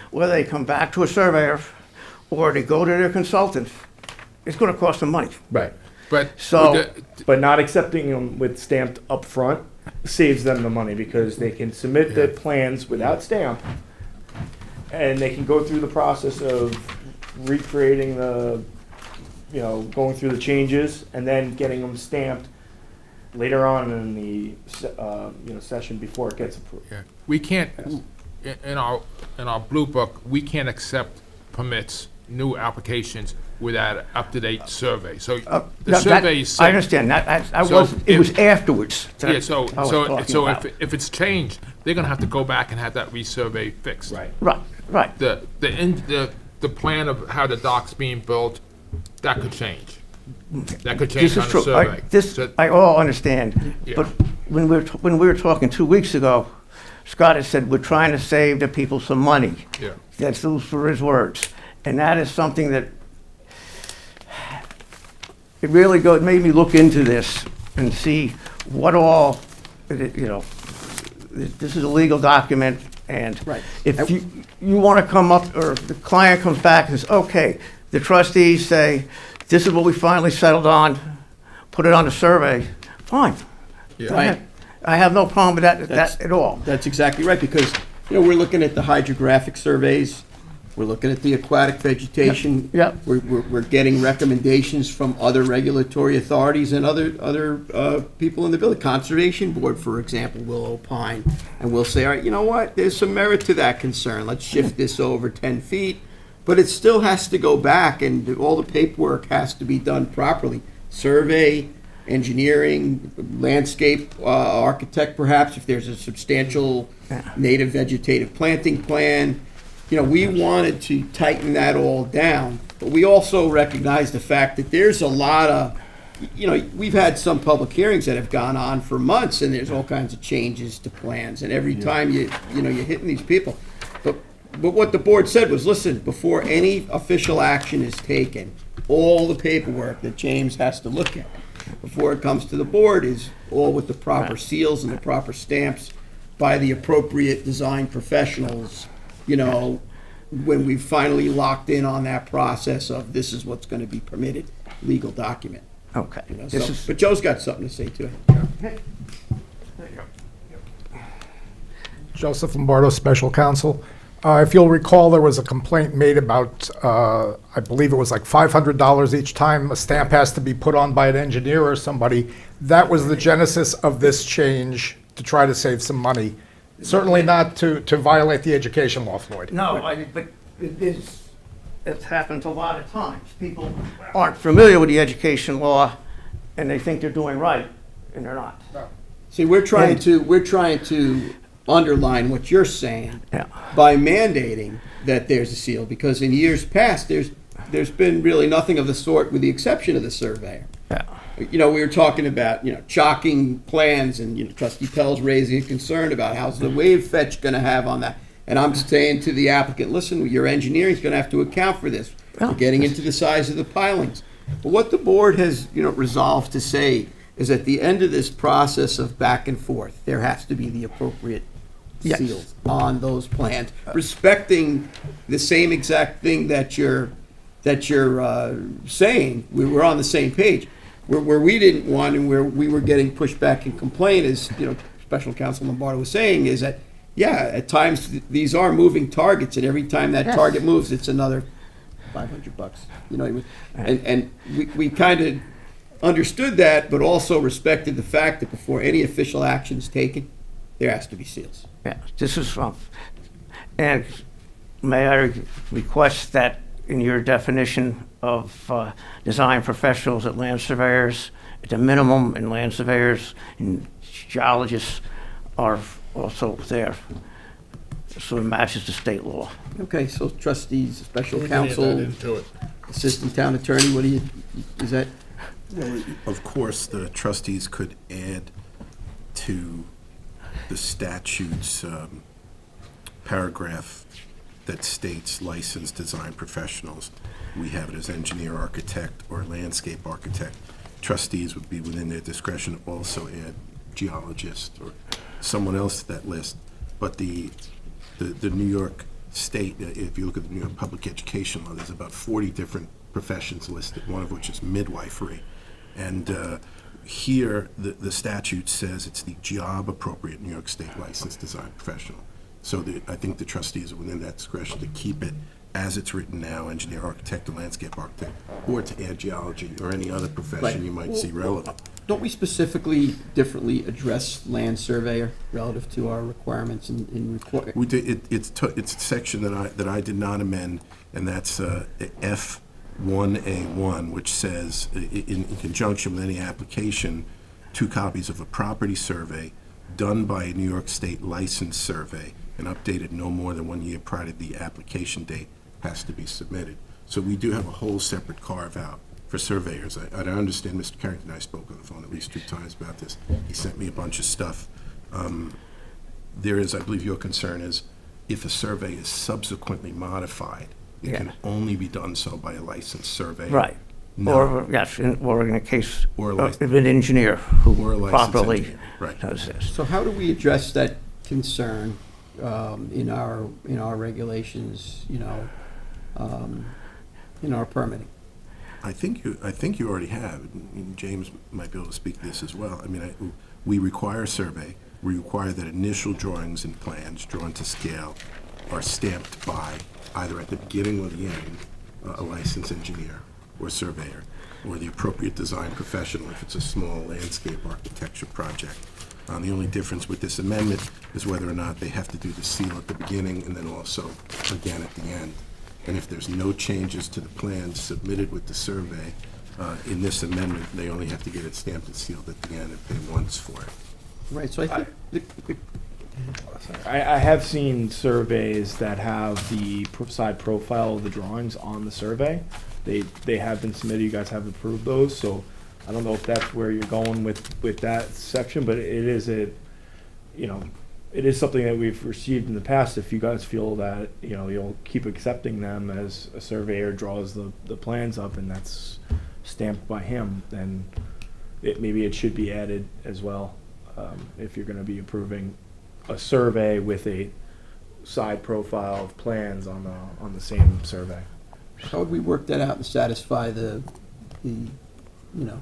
Whether they come back to a surveyor, or they go to their consultant, it's gonna cost them money. Right. But So- But not accepting them with stamped upfront saves them the money, because they can submit the plans without stamp, and they can go through the process of recreating going through the changes, and then getting them stamped later on in the session before it gets approved. yeah, we can't, in our blue book, we can't accept permits, new applications without an up-to-date survey. So the That- survey is. I understand, I So was, it was afterwards. that Yeah, so, I was so, talking so about. if it's changed, they're gonna have to go back and have that resurvey fixed. Right. Right, The plan of how the dock's being built, that could change. That could this change is on the true, survey. this, So- I all understand, Yeah. but when we were talking 2 weeks ago, Scott had said, we're trying to save the people some money. Yeah. Those were his words. And that is something that, it really it made me look into this and see what all, this is a legal document, and Right. if you want to come up, or the client comes back and says, okay, the trustees say, this is what we finally settled on, put it on the survey, fine. Yeah. Go ahead. I have no problem with that That's- at all. That's exactly right, because, we're looking at the hydrographic surveys, we're looking at the aquatic vegetation. Yep. We're getting recommendations from other regulatory authorities and other people in the building. Conservation Board, for example, will opine, and we'll say, all right, you know what, there's some merit to that concern, let's shift this over 10 feet, but it still has to go back, and all the paperwork has to be done properly. Survey, engineering, landscape, architect perhaps, if there's a substantial native vegetative planting plan. We wanted to tighten that all down, but we also recognize the fact that there's a lot of you know, we've had some public hearings that have gone on for months, and there's all kinds of changes to plans, and every time you know, you're hitting these people. But what the board said was, listen, before any official action is taken, all the paperwork that James has to look at before it comes to the board is all with the proper seals and the proper stamps by the appropriate design professionals, you know, when we've finally locked in on that process of this is what's gonna be permitted, legal document. Okay. You know, This so- is, But Joe's got something to say too. Joseph Lombardo, Special Counsel. If you'll recall, there was a complaint made about, I believe it was like $500 each time a stamp has to be put on by an engineer or somebody. That was the genesis of this change, to try to save some money. Certainly not to violate the education law, Floyd. no, but it's happened a lot of times. People aren't familiar with the education law, and they think they're doing right, and they're not. See, we're trying to underline what you're saying Yeah. by mandating that there's a seal, because in years past, there's been really nothing of the sort with the exception of the surveyor. Yeah. You know, we were talking about, you know, chalking plans, and, you know, Trustee Pell's raising a concern about how's the wave fetch gonna have on that. And I'm saying to the applicant, listen, your engineering's gonna have to account for this. We're getting into the size of the pilings. But what the board has, you know, resolved to say is at the end of this process of back and forth, there has to be the appropriate Yes. seals on those plans, respecting the same exact thing that you're saying. We were on the same page. Where we didn't want, and where we were getting pushback and complaint is, you know, Special Counsel Lombardo was saying is that, yeah, at times these are moving targets, and every time that target moves, it's another $500. You know, and we kind of understood that, but also respected the fact that before any official action is taken, there has to be seals. Yeah, this is, and may I request that in your definition of design professionals at land surveyors, at the minimum, and land surveyors and geologists are also there, so it matches the state law. Okay, so trustees, special We can add that counsel, into it. assistant town attorney, what do you, is that? Of course, the trustees could add to the statute's paragraph that states licensed design professionals. We have it as engineer, architect, or landscape architect. Trustees would be within their discretion to also add geologist or someone else to that list. But the New York State, if you look at the New York Public Education Law, there's about 40 different professions listed, one of which is midwifery. And here, the statute says it's the job-appropriate New York State licensed design professional. So I think the trustees are within that discretion to keep it as it's written now, engineer, architect, or landscape architect, or to add geology or any other profession you might see relevant. Don't we specifically differently address land surveyor relative to our requirements in require? We did, it's a section that I did not amend, and that's F1A1, which says, in conjunction with any application, 2 copies of a property survey done by a New York State licensed survey and updated no more than 1 year prior to the application date has to be submitted. So we do have a whole separate carve-out for surveyors. I understand Mr. Carrington and I spoke on the phone at least 2 times about this. He sent me a bunch of stuff. There is, I believe your concern is, if a survey is subsequently modified, it can only be done so by a licensed surveyor. Right. No. Or, yes, or in a case Or a of licensed- an engineer Or a who licensed properly engineer, right. does this. So how do we address that concern in our regulations, you know, in our permitting? I think you already have, and James might be able to speak to this as well. I mean, we require a survey. We require that initial drawings and plans drawn to scale are stamped by, either at the beginning or the end, a licensed engineer or surveyor, or the appropriate design professional if it's a small landscape architecture project. The only difference with this amendment is whether or not they have to do the seal at the beginning and then also again at the end. And if there's no changes to the plans submitted with the survey, in this amendment, they only have to get it stamped and sealed at the end and pay once for it. Right, so I think, I have seen surveys that have the side profile of the drawings on the survey. They have been submitted, you guys have approved those, so I don't know if that's where you're going with that section, but it is a, you know, it is something that we've received in the past. If you guys feel that, you know, you'll keep accepting them as a surveyor draws the plans up and that's stamped by him, then maybe it should be added as well. If you're gonna be approving a survey with a side profile of plans on the same survey. How would we work that out and satisfy the, you know?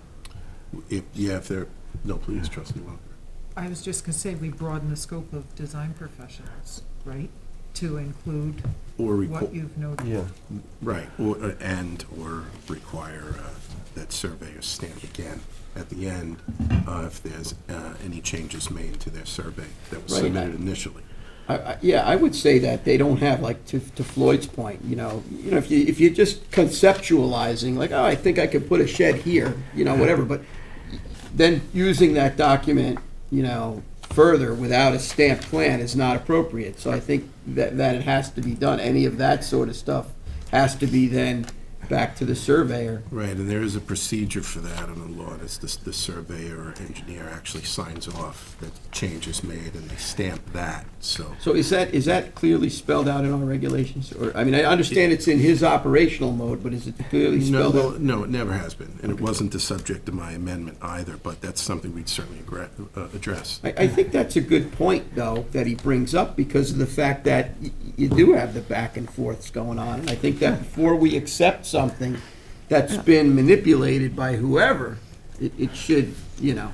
If they're, no, please, trustee Walker. I was just gonna say, we broaden the scope of design professionals, right? To include Or what you've noted. Yeah. right, or require that surveyor stamp again at the end if there's any changes made to their survey that was Right. submitted initially. Yeah, I would say that they don't have, like, to Floyd's point, you know, if you're just conceptualizing, like, oh, I think I could put a shed here, you know, whatever, but then using that document, you know, further without a stamped plan is not appropriate. So I think that it has to be done. Any of that sort of stuff has to be then back to the surveyor. Right, and there is a procedure for that in the law. It's the surveyor or engineer actually signs off that change is made and they stamp that, so. So is that clearly spelled out in our regulations? Or, I mean, I understand it's in his operational mode, but is it clearly No, spelled out? no, it never has been, and it wasn't the subject of my amendment either, but that's something we'd certainly address. I think that's a good point, though, that he brings up because of the fact that you do have the back and forths going on. And I think that before we accept something that's been manipulated by whoever, it should, you know.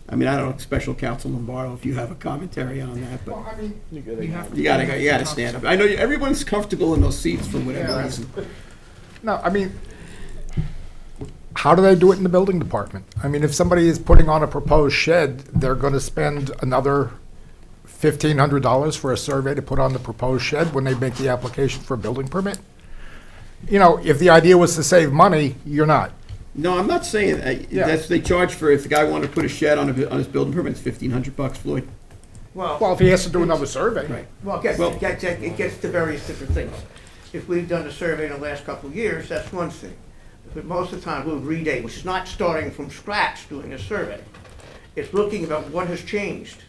I mean, I don't know, Special Counsel Lombardo, if you have a commentary on that, but you gotta stand up. I know everyone's comfortable in those seats for whatever reason. No, I mean, how do they do it in the building department? I mean, if somebody is putting on a proposed shed, they're gonna spend another $1,500 for a survey to put on the proposed shed when they make the application for a building permit? You know, if the idea was to save money, you're not. No, I'm not saying, that's, they charge for, if the guy wanted to put a shed on his building permit, it's $1,500, Floyd. Well, if he has to do another survey. Right. Well, it gets to various different things. If we've done a survey in the last couple of years, that's one thing. But most of the time, we'll redate, which is not starting from scratch doing a survey. It's looking at what has changed.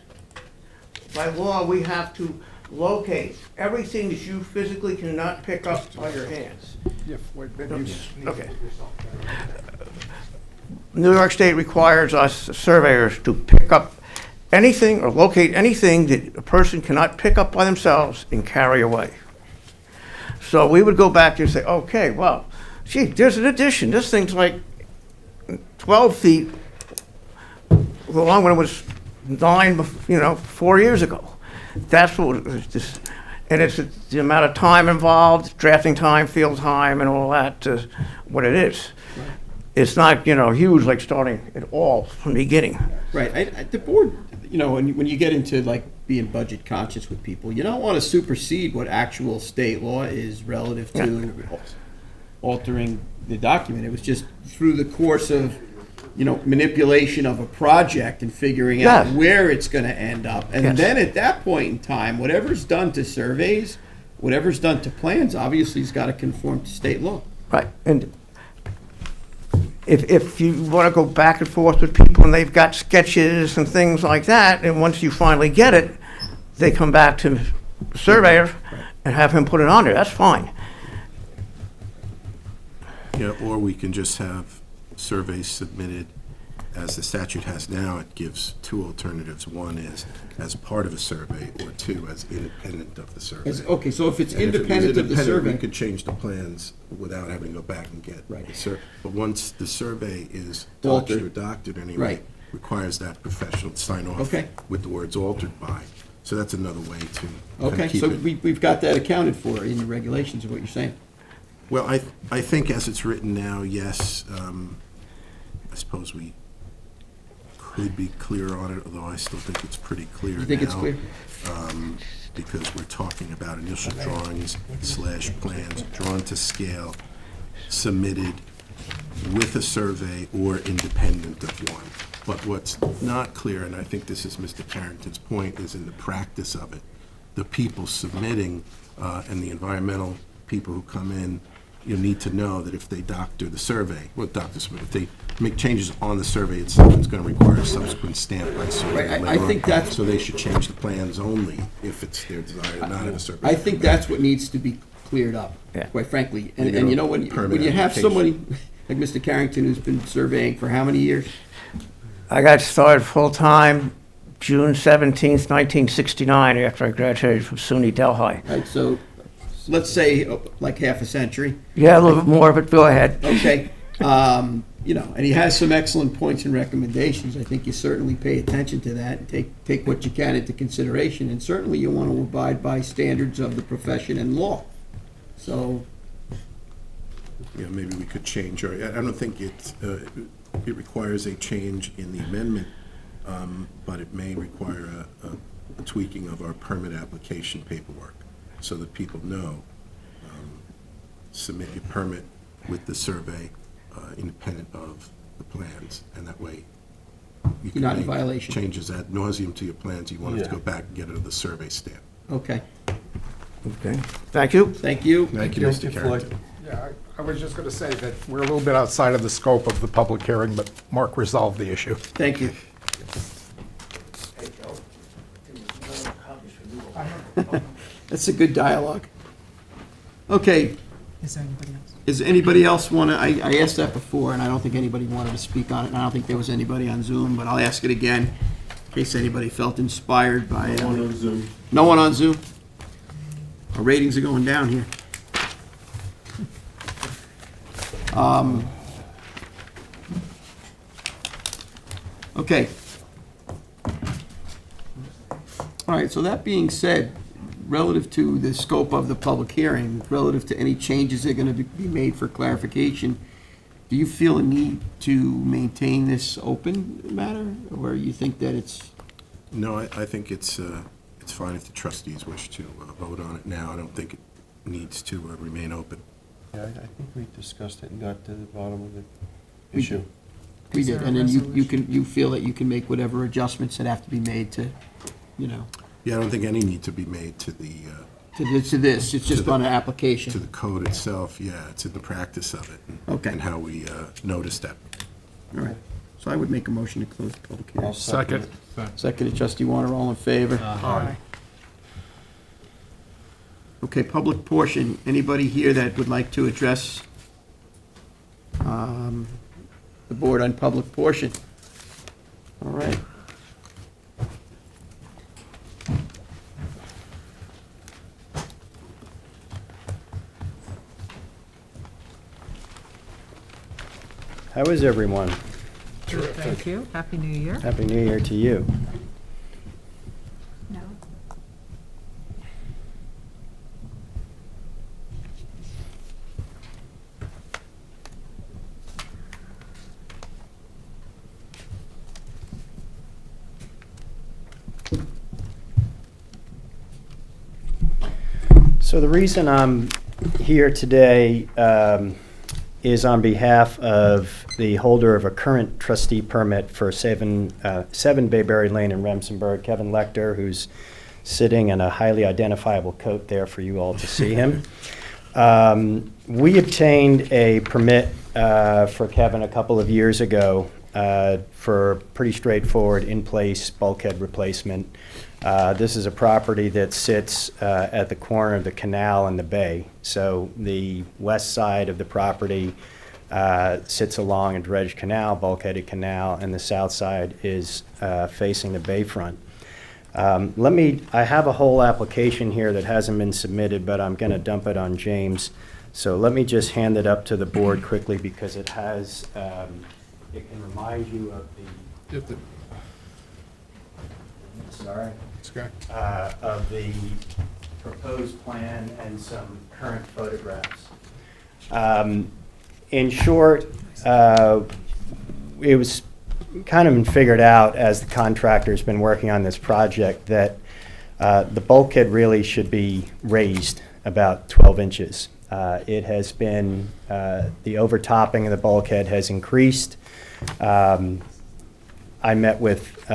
By law, we have to locate everything that you physically cannot pick up by your hands. Okay. New York State requires us surveyors to pick up anything or locate anything that a person cannot pick up by themselves and carry away. So we would go back there and say, okay, well, gee, there's an addition. This thing's like 12 feet long when it was 9, 4 years ago. That's what this, and it's the amount of time involved, drafting time, field time, and all that, what it is. It's not, huge, like starting it all from the beginning. Right, the board, when you get into like being budget conscious with people, you don't want to supersede what actual state law is relative to altering the document. It was just through the course of, manipulation of a project and figuring out where it's going to end up. And then at that point in time, whatever's done to surveys, whatever's done to plans, obviously has got to conform to state law. Right, and if you want to go back and forth with people and they've got sketches and things like that, and once you finally get it, they come back to the surveyor and have him put it on there, that's fine. Yeah, or we can just have surveys submitted, as the statute has now, it gives two alternatives. One is as part of a survey, or two, as independent of the survey. Okay, so if it's And if it was independent of the survey. We could change the plans without having to go back and get the survey. But once the survey is Altered. altered or doctored anyway, Right. requires that professional sign off Okay. with the words altered by. So that's another way to kind Okay, of keep so it. we've got that accounted for in the regulations of what you're saying. Well, I think as it's written now, yes, I suppose we could be clear on it, although I still think it's pretty clear now. You think it's clear? Because we're talking about initial drawings / plans drawn to scale, submitted with a survey or independent of one. But what's not clear, and I think this is Mr. Carrington's point, is in the practice of it. The people submitting and the environmental people who come in you'll need to know that if they doctor the survey, well, if they make changes on the survey itself, it's gonna require a subsequent stamp by survey Right, I later on. think that's- So they should change the plans only if it's their desire to not have a survey. I think that's what needs to be cleared up, Yeah. quite frankly. Maybe And you a know, when permit you have somebody application. like Mr. Carrington who's been surveying for how many years? I got started full-time June 17th, 1969, after I graduated from SUNY Delhi. Right, so let's say like half a century. Yeah, a little bit more, but go ahead. Okay, you know, and he has some excellent points and recommendations. I think you certainly pay attention to that and take what you can into consideration. And certainly you want to abide by standards of the profession and law. So, You know, maybe we could change, or, I don't think it requires a change in the amendment, but it may require a tweaking of our permit application paperwork, so that people know, submit your permit with the survey, independent of the plans, and that way you can You're not in make violation. changes ad nauseum to your plans, you want it to Yeah. go back and get it of the survey stamp. okay, Okay. Thank you. thank you. Thank you, Mr. Carrington. Yeah, I was just going to say that we're a little bit outside of the scope of the public hearing, but Mark resolved the issue. Thank you. That's a good dialogue. Okay, Is there anybody else? is anybody else want to, I asked that before, and I don't think anybody wanted to speak on it, and I don't think there was anybody on Zoom, but I'll ask it again, in case anybody felt inspired by it. One on Zoom. No one on Zoom? Our ratings are going down here. Okay. All right, so that being said, relative to the scope of the public hearing, relative to any changes that are going to be made for clarification, do you feel a need to maintain this open matter, or you think that it's, No, I think it's fine if the trustees wish to vote on it now. I don't think it needs to remain open. Yeah, I think we discussed it and got to the bottom of the We issue. we Is did, there a and then you resolution? you feel that you can make whatever adjustments that have to be made to, you know, Yeah, I don't think any need to be made to the, to this, it's just To the- on an to application. the code itself. Yeah, it's in the practice of it. Okay. And how we notice that. All right, so I would make a motion to close the public hearing. Second. Second, trustee Warner, all in favor? Aye. Okay, public portion, anybody here that would like to address the board on public portion? All right. How is everyone? Thank you. Happy New Year. Happy New Year to you. No. So the reason I'm here today is on behalf of the holder of a current trustee permit for 7 Bayberry Lane in Remsenburg, Kevin Lecter, who's sitting in a highly identifiable coat there for you all to see him. We obtained a permit for Kevin a couple of years ago for pretty straightforward in-place bulkhead replacement. This is a property that sits at the corner of the canal and the bay. So the west side of the property sits along a dredged canal, bulkheaded canal, and the south side is facing the bayfront. I have a whole application here that hasn't been submitted, but I'm going to dump it on James. So let me just hand it up to the board quickly because it has, it can remind you of the, You have to- sorry, it's okay. of the proposed plan and some current photographs. In short, it was kind of been figured out as the contractor's been working on this project that the bulkhead really should be raised about 12 inches. It has been, the overtopping of the bulkhead has increased. I met with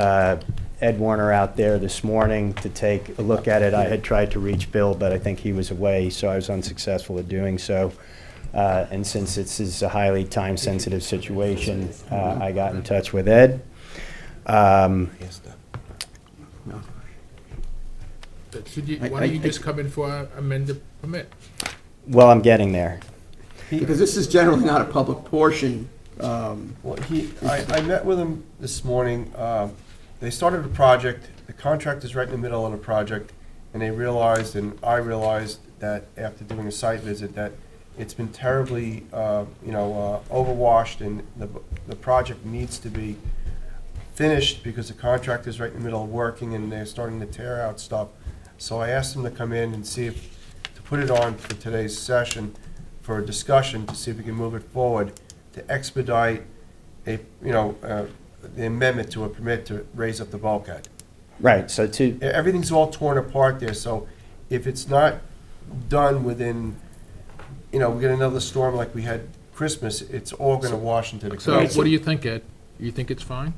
Ed Warner out there this morning to take a look at it. I had tried to reach Bill, but I think he was away, so I was unsuccessful at doing so. And since this is a highly time-sensitive situation, I got in touch with Ed. Why don't you just come in for an amended permit? Well, I'm getting there. Because this is generally not a public portion. Well, I met with him this morning. They started a project, the contract is right in the middle of the project, and they realized, and I realized, that after doing a site visit, that it's been terribly, overwashed, and the project needs to be finished because the contract is right in the middle of working, and they're starting to tear out stuff. So I asked them to come in and see if, to put it on for today's session for a discussion, to see if we can move it forward, to expedite the amendment to a permit to raise up the bulkhead. Right, so Everything's all torn apart there, so if it's not done within, we get another storm like we had Christmas, it's all gonna wash into the So creek. what do you think, Ed? You think it's fine?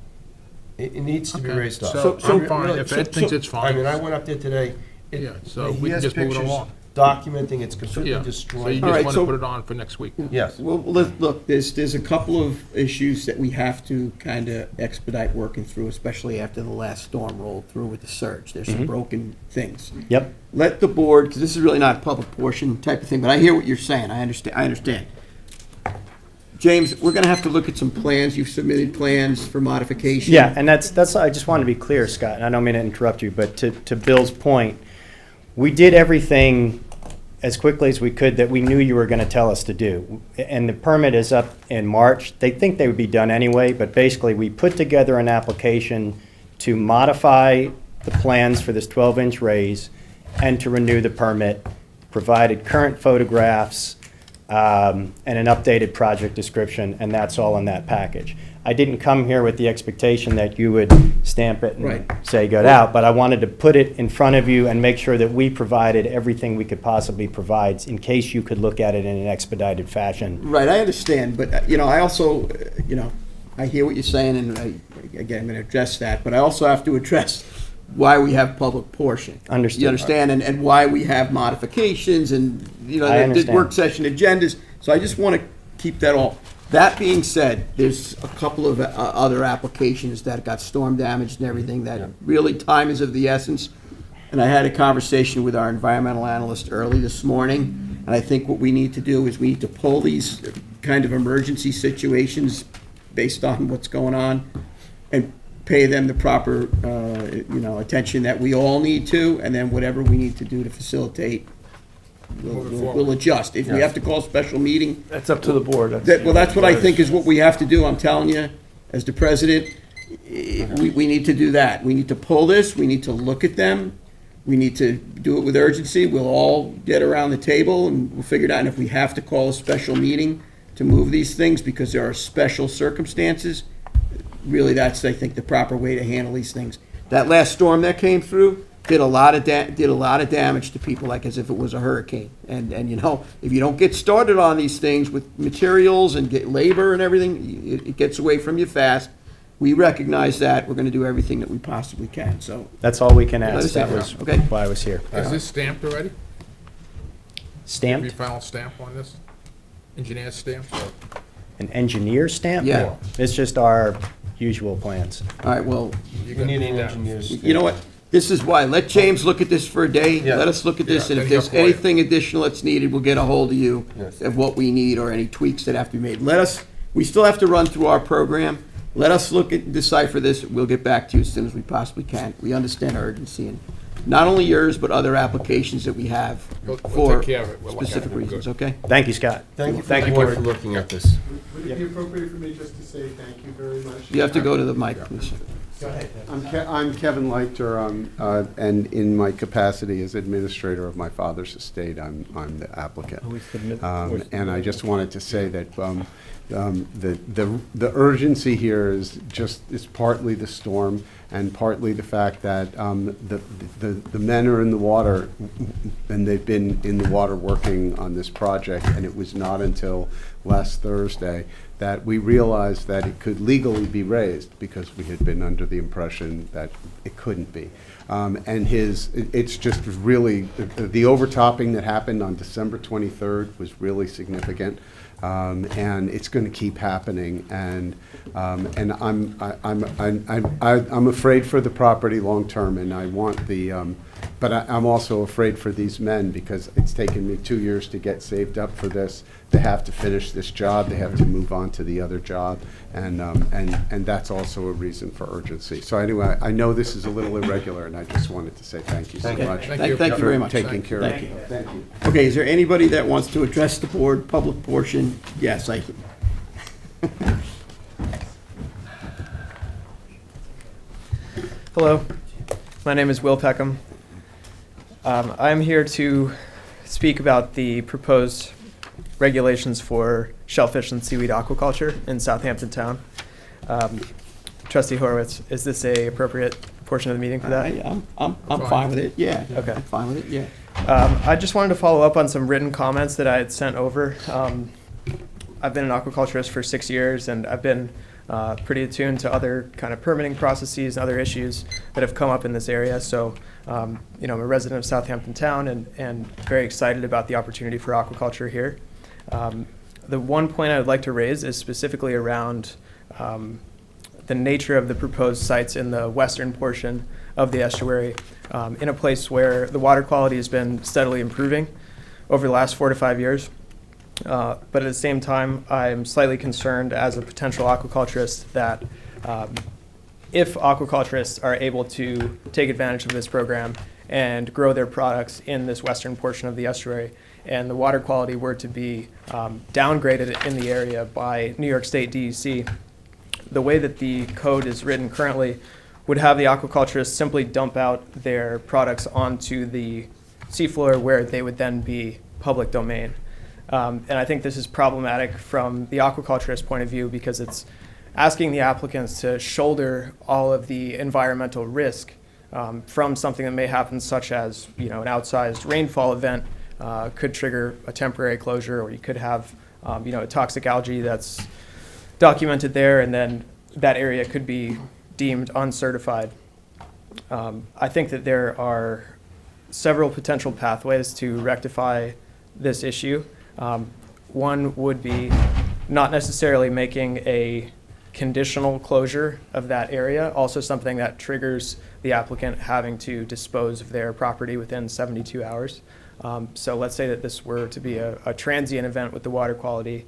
It needs to be Okay. raised up. So I'm fine. Really, If Ed thinks it's I fine. mean, I went up there today. Yeah, so He we can has just move it pictures along. documenting it's completely Yeah, so you destroyed. All right, just want so- to put it on for next week? Yes. Well, look, there's a couple of issues that we have to kind of expedite working through, especially after the last storm rolled through with the surge. There's some broken things. Yep. Let the board, because this is really not a public portion type of thing, but I hear what you're saying, I understand. James, we're gonna have to look at some plans, you've submitted plans for modification. Yeah, and that's, I just wanted to be clear, Scott, and I don't mean to interrupt you, but to Bill's point, we did everything as quickly as we could that we knew you were gonna tell us to do. And the permit is up in March. They think they would be done anyway, but basically, we put together an application to modify the plans for this 12-inch raise and to renew the permit, provided current photographs, and an updated project description, and that's all in that package. I didn't come here with the expectation that you would stamp it Right. and say good out, but I wanted to put it in front of you and make sure that we provided everything we could possibly provide in case you could look at it in an expedited fashion. Right, I understand, but, I also, I hear what you're saying, and again, I'm gonna address that, but I also have to address why we have public portion. Understood. You understand, and why we have modifications and, I the understand. work session agendas, so I just want to keep that all. That being said, there's a couple of other applications that got storm damaged and everything, that really time is of the essence. And I had a conversation with our environmental analyst early this morning, and I think what we need to do is we need to pull these kind of emergency situations based on what's going on, and pay them the proper, attention that we all need to, and then whatever we need to do to facilitate, we'll adjust. If we have to call a special meeting, That's up to the board. well, that's what I think is what we have to do. I'm telling you, as the president, we need to do that. We need to pull this, we need to look at them, we need to do it with urgency. We'll all get around the table and we'll figure it out. And if we have to call a special meeting to move these things because there are special circumstances, really, that's, I think, the proper way to handle these things. That last storm that came through did a lot of damage to people, like as if it was a hurricane. And if you don't get started on these things with materials and get labor and everything, it gets away from you fast. We recognize that. We're going to do everything that we possibly can, so. That's all we can Let ask. us That know. was Okay. why I was here. Is this stamped already? Have you Stamped? final stamp on this? Engineer stamp? or- An engineer stamp? Yeah. It's just our usual plans. All right, well, You're We gonna need an that. engineer's. you know what? This is why. Let James look at this for a day. Yeah. Let us look at this, Yeah, and if then he'll there's call you. anything additional that's needed, we'll get a hold of you Yes. of what we need or any tweaks that have to be made. We still have to run through our program. Let us look at, decipher this. We'll get back to you as soon as we possibly can. We understand urgency, and not only yours, but other applications that we have We'll for take care of it. We'll look at it. specific We're reasons, good. okay? Thank you, Scott. Thank you for Thank the you. board for looking at this. Would it be appropriate for me just to say thank you very much? You have to go to the mic, please. I'm Kevin Leichter, and in my capacity as administrator of my father's estate, I'm the applicant. And I just wanted to say that the urgency here is partly the storm and partly the fact that the men are in the water, and they've been in the water working on this project, and it was not until last Thursday that we realized that it could legally be raised because we had been under the impression that it couldn't be. And it's just really, the overtopping that happened on December 23rd was really significant. And it's going to keep happening, and I'm afraid for the property long term, and I want the, but I'm also afraid for these men because it's taken me 2 years to get saved up for this. They have to finish this job, they have to move on to the other job, and that's also a reason for urgency. So anyway, I know this is a little irregular, and I just wanted to say thank you so much. Thank you. Thank you very much. Taking care of Thank it. you. Thank you. Okay, is there anybody that wants to address the board, public portion? Yes, I can. Hello, my name is Will Peckham. I'm here to speak about the proposed regulations for shellfish and seaweed aquaculture in Southampton Town. Trustee Horowitz, is this a appropriate portion of the meeting for that? I'm fine with it, yeah. Okay. I'm fine with it, yeah. I just wanted to follow up on some written comments that I had sent over. I've been an aquaculturist for 6 years, and I've been pretty attuned to other kind of permitting processes and other issues that have come up in this area. So, I'm a resident of Southampton Town and very excited about the opportunity for aquaculture here. The one point I would like to raise is specifically around the nature of the proposed sites in the western portion of the estuary, in a place where the water quality has been steadily improving over the last 4 to 5 years. But at the same time, I'm slightly concerned as a potential aquaculturist that if aquaculturists are able to take advantage of this program and grow their products in this western portion of the estuary, and the water quality were to be downgraded in the area by New York State DEC, the way that the code is written currently would have the aquaculturists simply dump out their products onto the seafloor where they would then be public domain. And I think this is problematic from the aquaculturist point of view because it's asking the applicants to shoulder all of the environmental risk from something that may happen, such as an outsized rainfall event could trigger a temporary closure, or you could have a toxic algae that's documented there, and then that area could be deemed uncertified. I think that there are several potential pathways to rectify this issue. One would be not necessarily making a conditional closure of that area, also something that triggers the applicant having to dispose of their property within 72 hours. So let's say that this were to be a transient event with the water quality.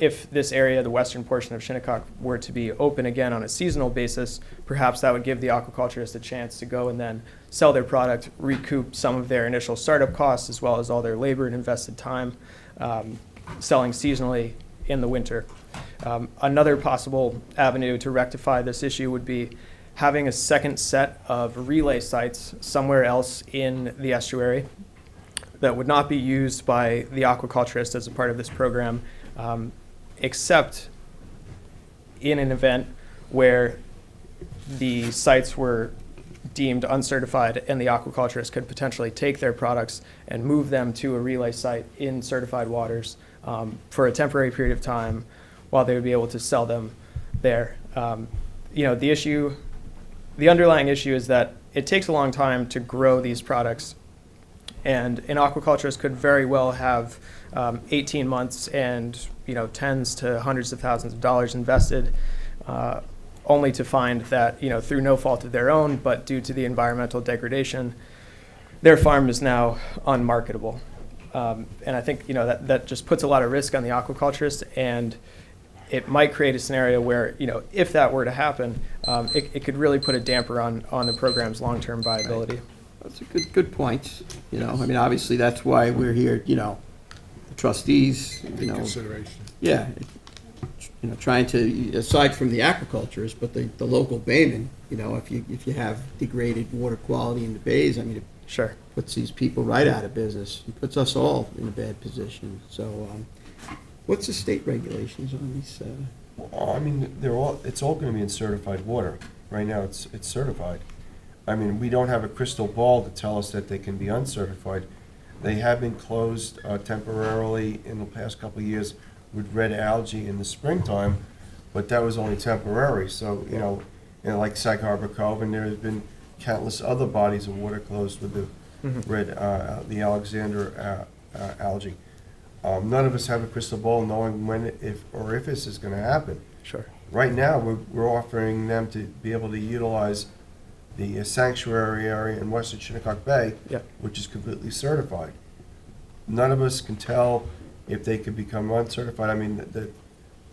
If this area, the western portion of Shinnecock, were to be open again on a seasonal basis, perhaps that would give the aquaculturist a chance to go and then sell their product, recoup some of their initial startup costs, as well as all their labor and invested time selling seasonally in the winter. Another possible avenue to rectify this issue would be having a second set of relay sites somewhere else in the estuary that would not be used by the aquaculturist as a part of this program, except in an event where the sites were deemed uncertified and the aquaculturist could potentially take their products and move them to a relay site in certified waters for a temporary period of time while they would be able to sell them there. The underlying issue is that it takes a long time to grow these products, and an aquaculturist could very well have 18 months and tens to hundreds of thousands of dollars invested, only to find that through no fault of their own, but due to the environmental degradation, their farm is now unmarketable. And I think that just puts a lot of risk on the aquaculturist, and it might create a scenario where if that were to happen, it could really put a damper on the program's long-term viability. That's a good point. Obviously, that's why we're here, the trustees, Consideration. yeah, trying to, aside from the aquaculturists, but the local baymen, if you have degraded water quality in the bays, it Sure. puts these people right out of business. It puts us all in a bad position. So, what's the state regulations on these? It's all going to be in certified water. Right now, it's certified. We don't have a crystal ball to tell us that they can be uncertified. They have been closed temporarily in the past couple of years with red algae in the springtime, but that was only temporary. So, like Sag Harbor Cove, and there have been countless other bodies of water closed with the red, the Alexander algae. None of us have a crystal ball knowing when, if this is going to happen. Sure. Right now, we're offering them to be able to utilize the sanctuary area in western Shinnecock Bay, which is completely certified. None of us can tell if they could become uncertified. I mean,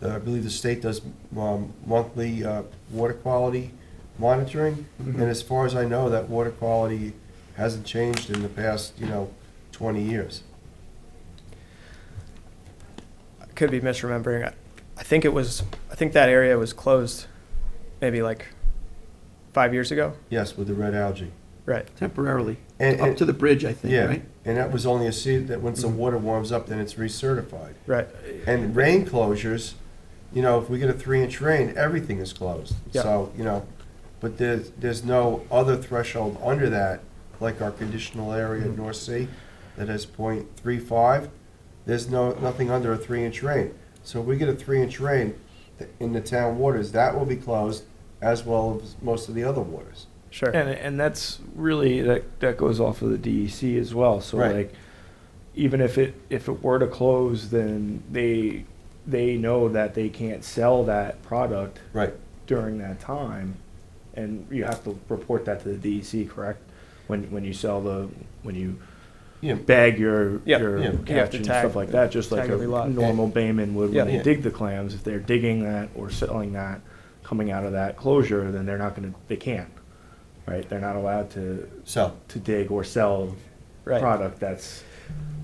I believe the state does monthly water quality monitoring, and as far as I know, that water quality hasn't changed in the past, 20 years. I could be misremembering. I think that area was closed maybe like 5 years ago. Yes, with the red algae. Right. Temporarily, And- up to the bridge, I think, Yeah, right? and that was only a season, that once the water warms up, then it's recertified. Right. And rain closures, if we get a 3-inch rain, everything is closed. Yeah. So, but there's no other threshold under that, like our conditional area in North Sea that has .35. There's nothing under a 3-inch rain. So if we get a 3-inch rain in the town waters, that will be closed as well as most of the other waters. Sure. And that's really, that goes off of the DEC as well. So Right. like, even if it were to close, then they know that they can't sell that product Right. during that time. And you have to report that to the DEC, correct? When you sell when you Yeah. bag your Yeah. your Yeah. You have catch to and tag- stuff like that, just like tag a every lot. normal bayman would Yeah. when they Yeah. dig the clams. If they're digging that or selling that, coming out of that closure, then they can't, right? They're not allowed to So, dig or sell Right. product that's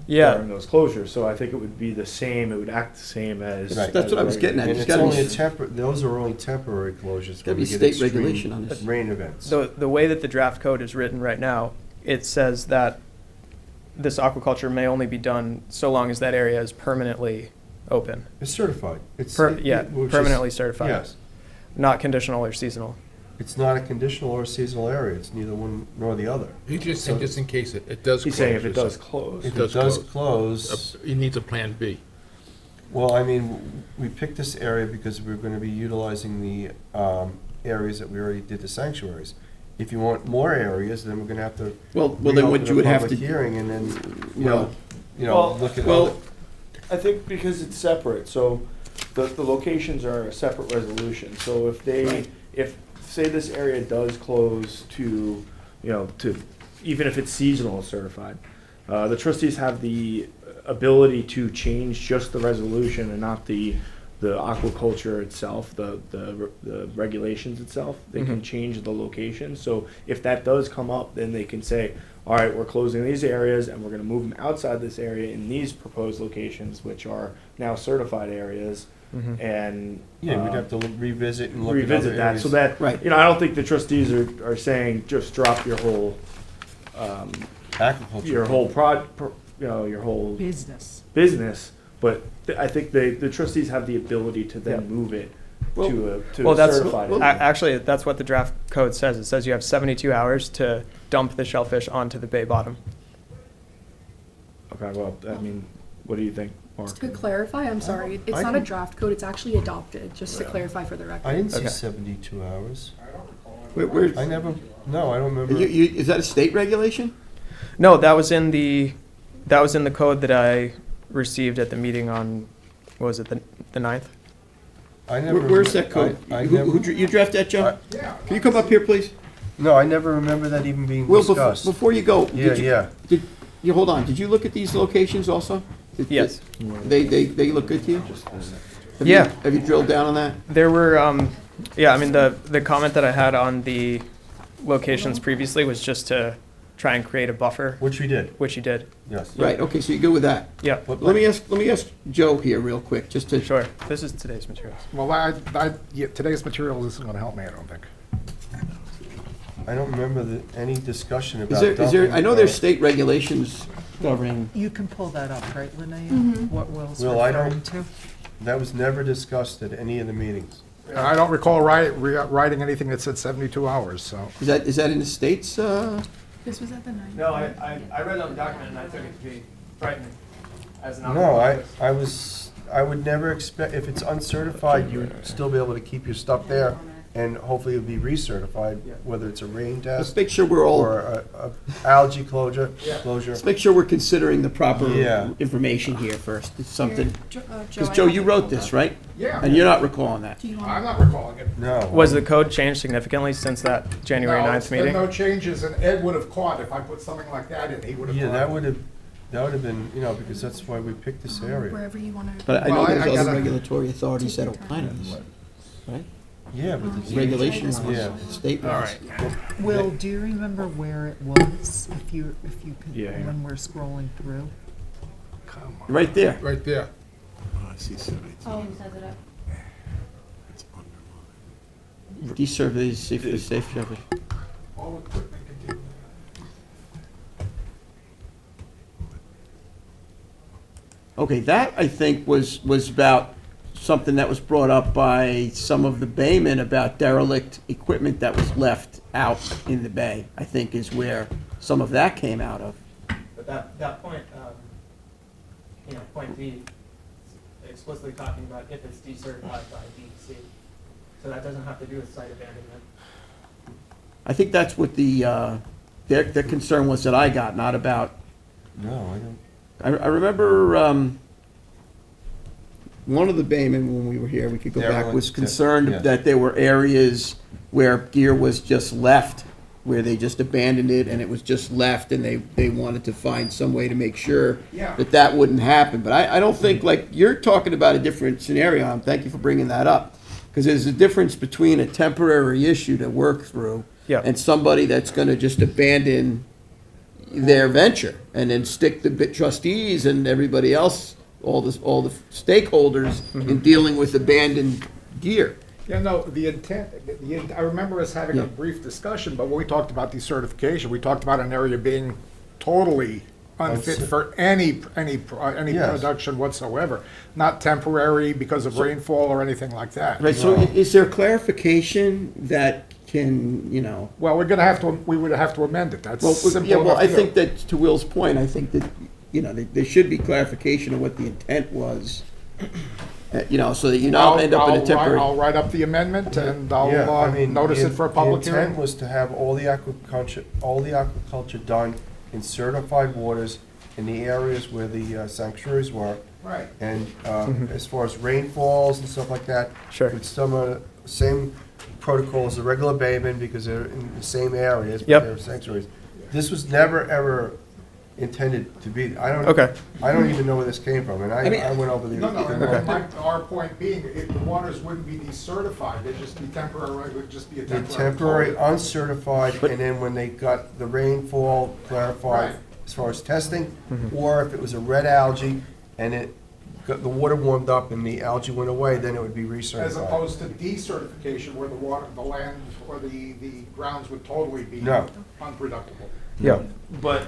Yeah. during those closures. So I think it would be the same, it would act the same as. Right. That's what I was getting at. and It's it's gotta only be, those are only temporary closures. gotta when be we get state extreme regulation on this. Rain events. The way that the draft code is written right now, it says that this aquaculture may only be done so long as that area is permanently open. It's certified. It's Which is permanently certified. Yes. Not conditional or seasonal. It's not a conditional or seasonal area. It's neither one nor the other. He's just saying, just in case it does close. He's saying if it or does something. close. If it does close, He needs a plan B. well, I mean, we picked this area because we're going to be utilizing the areas that we already did the sanctuaries. If you want more areas, then we're going to have to well, then what reopen you a would have public to, hearing and then, well, look at well, other. I think because it's separate, so the locations are a separate resolution. So if say this area does close to, even if it's seasonal certified, the trustees have the ability to change just the resolution and not the aquaculture itself, the regulations itself. They can change the location. So if that does come up, then they can say, all right, we're closing these areas and we're going to move them outside this area in these proposed locations, which are now certified areas. And Yeah, we'd have to revisit and look at other revisit that. areas. So that, Right. I don't think the trustees are saying just drop your whole, Aquaculture. your whole Business. business, but I think the trustees have the ability to then Yeah. move it Well- to Well, a that's certified area. actually that's what the draft code says. It says you have 72 hours to dump the shellfish onto the bay bottom. Okay, well, I mean, what do you think, Mark? Just to clarify, I'm sorry, it's I not a can- draft code, it's actually adopted, just to clarify for the I record. didn't see Okay. 72 hours. where's, I never, no, I don't remember. is that a state regulation? No, that was in the code that I received at the meeting on, what was it, the 9th? I never. Where's that code? I Who never, you draft that, Joe? Can you come up here, please? no, I never remember that even being Will, discussed. before you go, Yeah, did you, yeah. hold on, did you look at these locations also? Yes. They look good to you? Yeah. Have you drilled down on that? There were, yeah, I mean, the comment that I had on the locations previously was just to try and create a buffer, Which we did, which you did. yes. Right, okay, so you're good with that. Yeah, Let me ask Joe here real quick, just to. sure. This is today's materials. Well, today's material isn't going to help me, I don't think. I don't remember any discussion Is about there, dumping. I know there's state regulations governing, You can pull that up, right, Linnea? What Will's Will, I referring don't- to? That was never discussed at any of the meetings. I don't recall writing anything that said 72 hours, so. is that in the states, This was at the 9th. No, I read on the document and I took it to be frightening as an No, I was, I would never expect, if it's uncertified, you would still be able to keep your stuff there, and hopefully it'll be recertified, whether it's a rain Let's test make sure we're all, or a algae closure. let's make sure we're considering the proper Yeah. information here first. It's something, Joe, because I Joe, have you it wrote pulled this, up. right? Yeah. And you're not recalling that. Do you want? I'm not recalling it. No. Was the code changed significantly since that January No, 9th it's been meeting? no changes, and Ed would have caught if I put something like that in, he would have caught. Yeah, that would have been, because that's why we picked this area. Wherever you want to. But I know Well, I there's other gotta- regulatory authorities that opine on this, right? Yeah, but the Regulation, Yeah. state laws. Will, do you remember where it was, if you could, Yeah, hang on. when we're scrolling through? Right there. Right there. Oh, I see 718. Oh, says it up. It's underlined. Desurvey, safe shelter. All equipment contained. Okay, that, I think, was about something that was brought up by some of the baymen about derelict equipment that was left out in the bay, I think is where some of that came out of. But that point, point B, explicitly talking about if it's decertified by DEC. So that doesn't have to do with site abandonment. I think that's what their concern was that I got, not about, No, I don't. I remember, one of the baymen, when we were here, we could go back, was Derelict, concerned yeah. that there were areas where gear was just left, where they just abandoned it and it was just left, and they wanted to find some way to make sure Yeah. that that wouldn't happen. But I don't think, like, you're talking about a different scenario, and thank you for bringing that up. Because there's a difference between a temporary issue to work through Yeah. and somebody that's gonna just abandon their venture and then stick the trustees and everybody else, all the stakeholders in dealing with abandoned gear. Yeah, no, the intent, I remember us having Yeah. a brief discussion, but when we talked about decertification, we talked about an area being totally unfit for any Yes. production whatsoever, not temporary because of rainfall or anything like that. Right, so is there clarification that can, Well, we would have to amend it, that's well, simple yeah, well, enough I to think do. that, to Will's point, I think that, there should be clarification of what the intent was, so that you don't end up in a temporary. I'll write up the amendment and I'll Yeah, I mean, notice it for a public The hearing. intent was to have all the aquaculture done in certified waters in the areas where the sanctuaries were. Right. And as far as rainfalls and stuff like that. Sure. With some of the same protocol as the regular baymen, because they're in the same areas, but Yep. they're sanctuaries. This was never, ever intended to be, Okay. I don't even know where this came from, and I mean, I went over the. No, our point being, if the waters wouldn't be decertified, they'd just be temporary, it would just be a The temporary. temporary uncertified, and then when they got the rainfall clarified Right. as far as testing, or if it was a red algae and the water warmed up and the algae went away, then it would be recertified. As opposed to decertification where the land, or the grounds would totally be No. unproductible. Yeah. But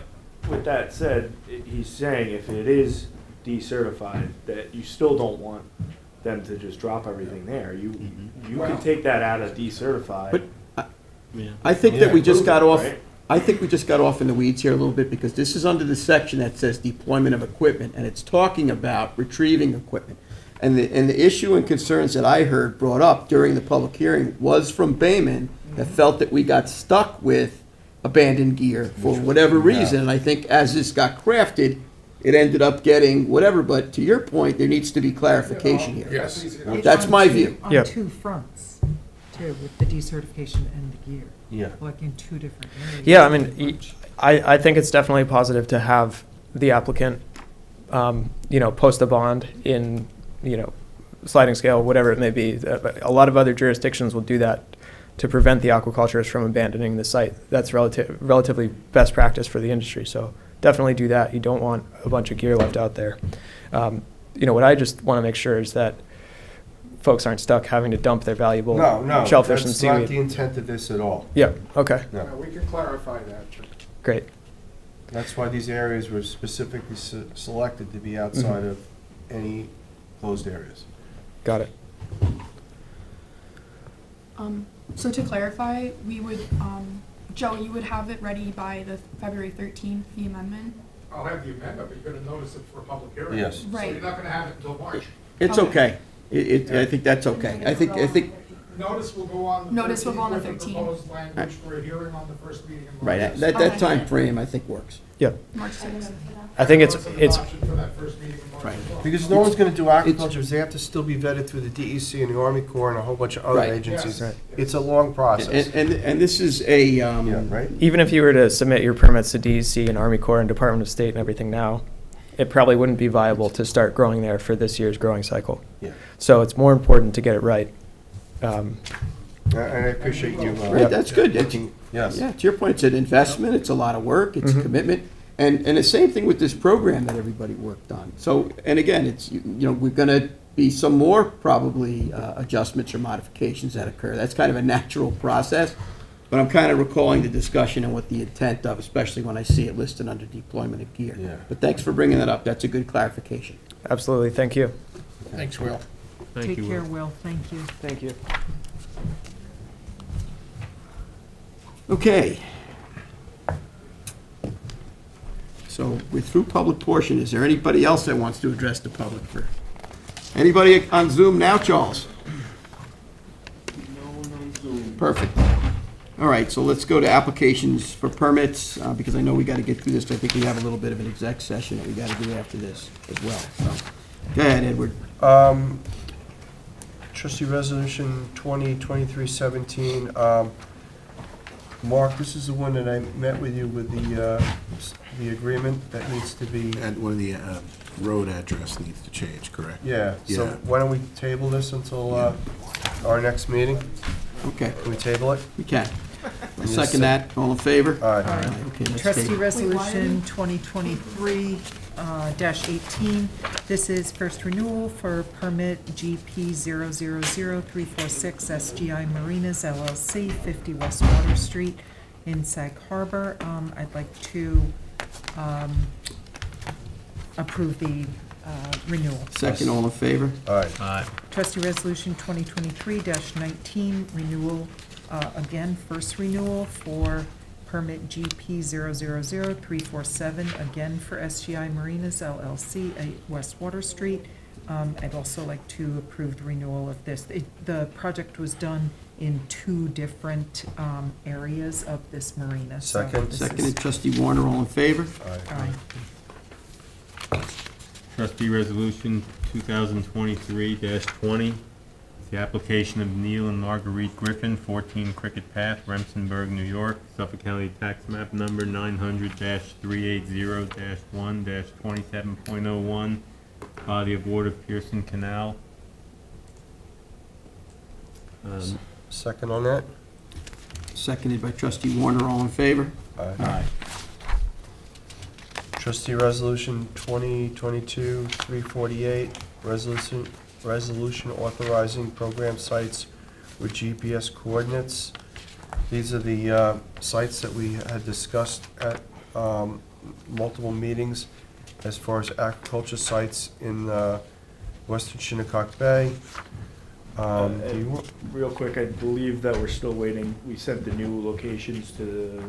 with that said, he's saying if it is decertified, that you still don't want them to just drop everything there. You can take that out of decertified. But I think that we just got off, Right. I think we just got off in the weeds here a little bit, because this is under the section that says deployment of equipment, and it's talking about retrieving equipment. And the issue and concerns that I heard brought up during the public hearing was from baymen that felt that we got stuck with abandoned gear for whatever reason. And I think as this got crafted, it ended up getting whatever, but to your point, there needs to be clarification here. Yes. It's That's on my two- view. On Yep. two fronts, too, with the decertification and the gear, Yeah. like in two different areas. Yeah, I mean, I think it's definitely positive to have the applicant, post a bond in, sliding scale, whatever it may be. A lot of other jurisdictions will do that to prevent the aquaculturists from abandoning the site. That's relatively best practice for the industry, so definitely do that. You don't want a bunch of gear left out there. What I just want to make sure is that folks aren't stuck having to dump their valuable No, shellfish and that's not the seaweed. intent of this at all. Yeah, okay, No. Yeah, we can clarify that. great. That's why these areas were specifically selected to be outside of any closed areas. Got it. So to clarify, we would, Joe, you would have it ready by the February 13th, the amendment? I'll have the amendment, but you're gonna notice it for a public hearing. Yes. Right. So you're not gonna have it until March. It's okay. I think that's okay. I think, Notice will go on the 13th. Notice will go on the with 13th. proposed language for a hearing on the first meeting in March. right, that time frame I think works. Yeah, March 6th. I think it's, It's an it's, option for that first meeting in March Right. as well. Because no one's gonna do aquaculture, they have to still be vetted through the DEC and the Army Corps and a whole bunch of other Right. agencies. Right. It's a long process. And this is a, Yeah, right? even if you were to submit your permits to DEC and Army Corps and Department of State and everything now, it probably wouldn't be viable to start growing there for this year's growing cycle. Yeah. So it's more important to get it right. And I appreciate you. right, that's good. Yes. Yeah, to your point, it's an investment, it's a lot of work, it's a Mhm. commitment. And the same thing with this program that everybody worked on. So, and again, it's, we're gonna be some more probably adjustments or modifications that occur. That's kind of a natural process. But I'm kind of recalling the discussion and what the intent of, especially when I see it listed under deployment of gear. Yeah. But thanks for bringing that up. That's a good clarification. Absolutely, thank you. Thanks, Will. Thank Take you, care, Will. Will, thank you. Thank you. Okay. So we're through public portion. Is there anybody else that wants to address the public for? Anybody on Zoom now, Charles? Perfect. All right, so let's go to applications for permits, because I know we got to get through this. I think we have a little bit of an exec session that we got to do after this as well. So, go ahead, Edward. Trustee Resolution 2023-17. Mark, this is the one that I met with you with the agreement that needs to be, And one of the road address needs to change, correct? yeah. So Yeah. why don't we table this until our next meeting? Okay, Can we table it? we can. I'll Yes, second sir. that. All in favor? All right. Okay, that's Trustee tabled. Resolution 2023-18. This is first renewal for permit GP 000346 SGI Marinas LLC, 50 West Water Street in Sag Harbor. I'd like to approve the renewal. Second, all in favor? All right. Trustee Resolution 2023-19, renewal, again, first renewal for permit GP 000347, again for SGI Marinas LLC, 8 West Water Street. I'd also like to approve the renewal of this. The project was done in 2 different areas of this marina. so Second. this is- Seconded, trustee Warner, all in favor? Aye. Trustee Resolution 2023-20, the application of Neil and Marguerite Griffin, 14 Cricket Path, Remsenburg, New York, Suffolk County Tax Map Number 900-380-1-27.01, body of water Pearson Canal. Second on that? Seconded by trustee Warner, all in favor? Aye. Trustee Resolution 2022-348, resolution authorizing program sites with GPS coordinates. These are the sites that we had discussed at multiple meetings as far as aquaculture sites in western Shinnecock Bay. Do you want- Real quick, I believe that we're still waiting. We sent the new locations to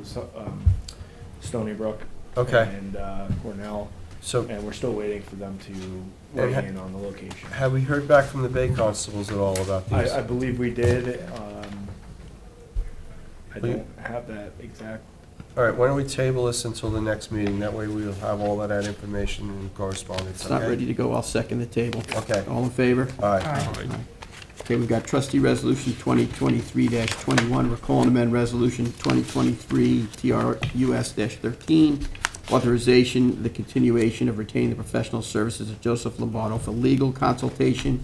Stony Brook. Okay. And Cornell, So and we're still waiting for them to And weigh in on the location. have we heard back from the Bay Constables at all about these? I believe we did. I Will you- don't have that exact. All right, why don't we table this until the next meeting? That way we'll have all of that information and correspondence, It's not okay? ready to go, I'll second the table. Okay. All in favor? All right. Aye. Okay, we've got trustee resolution 2023-21, recall and amend resolution 2023-TRUS-13, authorization, the continuation of retaining the professional services of Joseph Lombardo for legal consultation.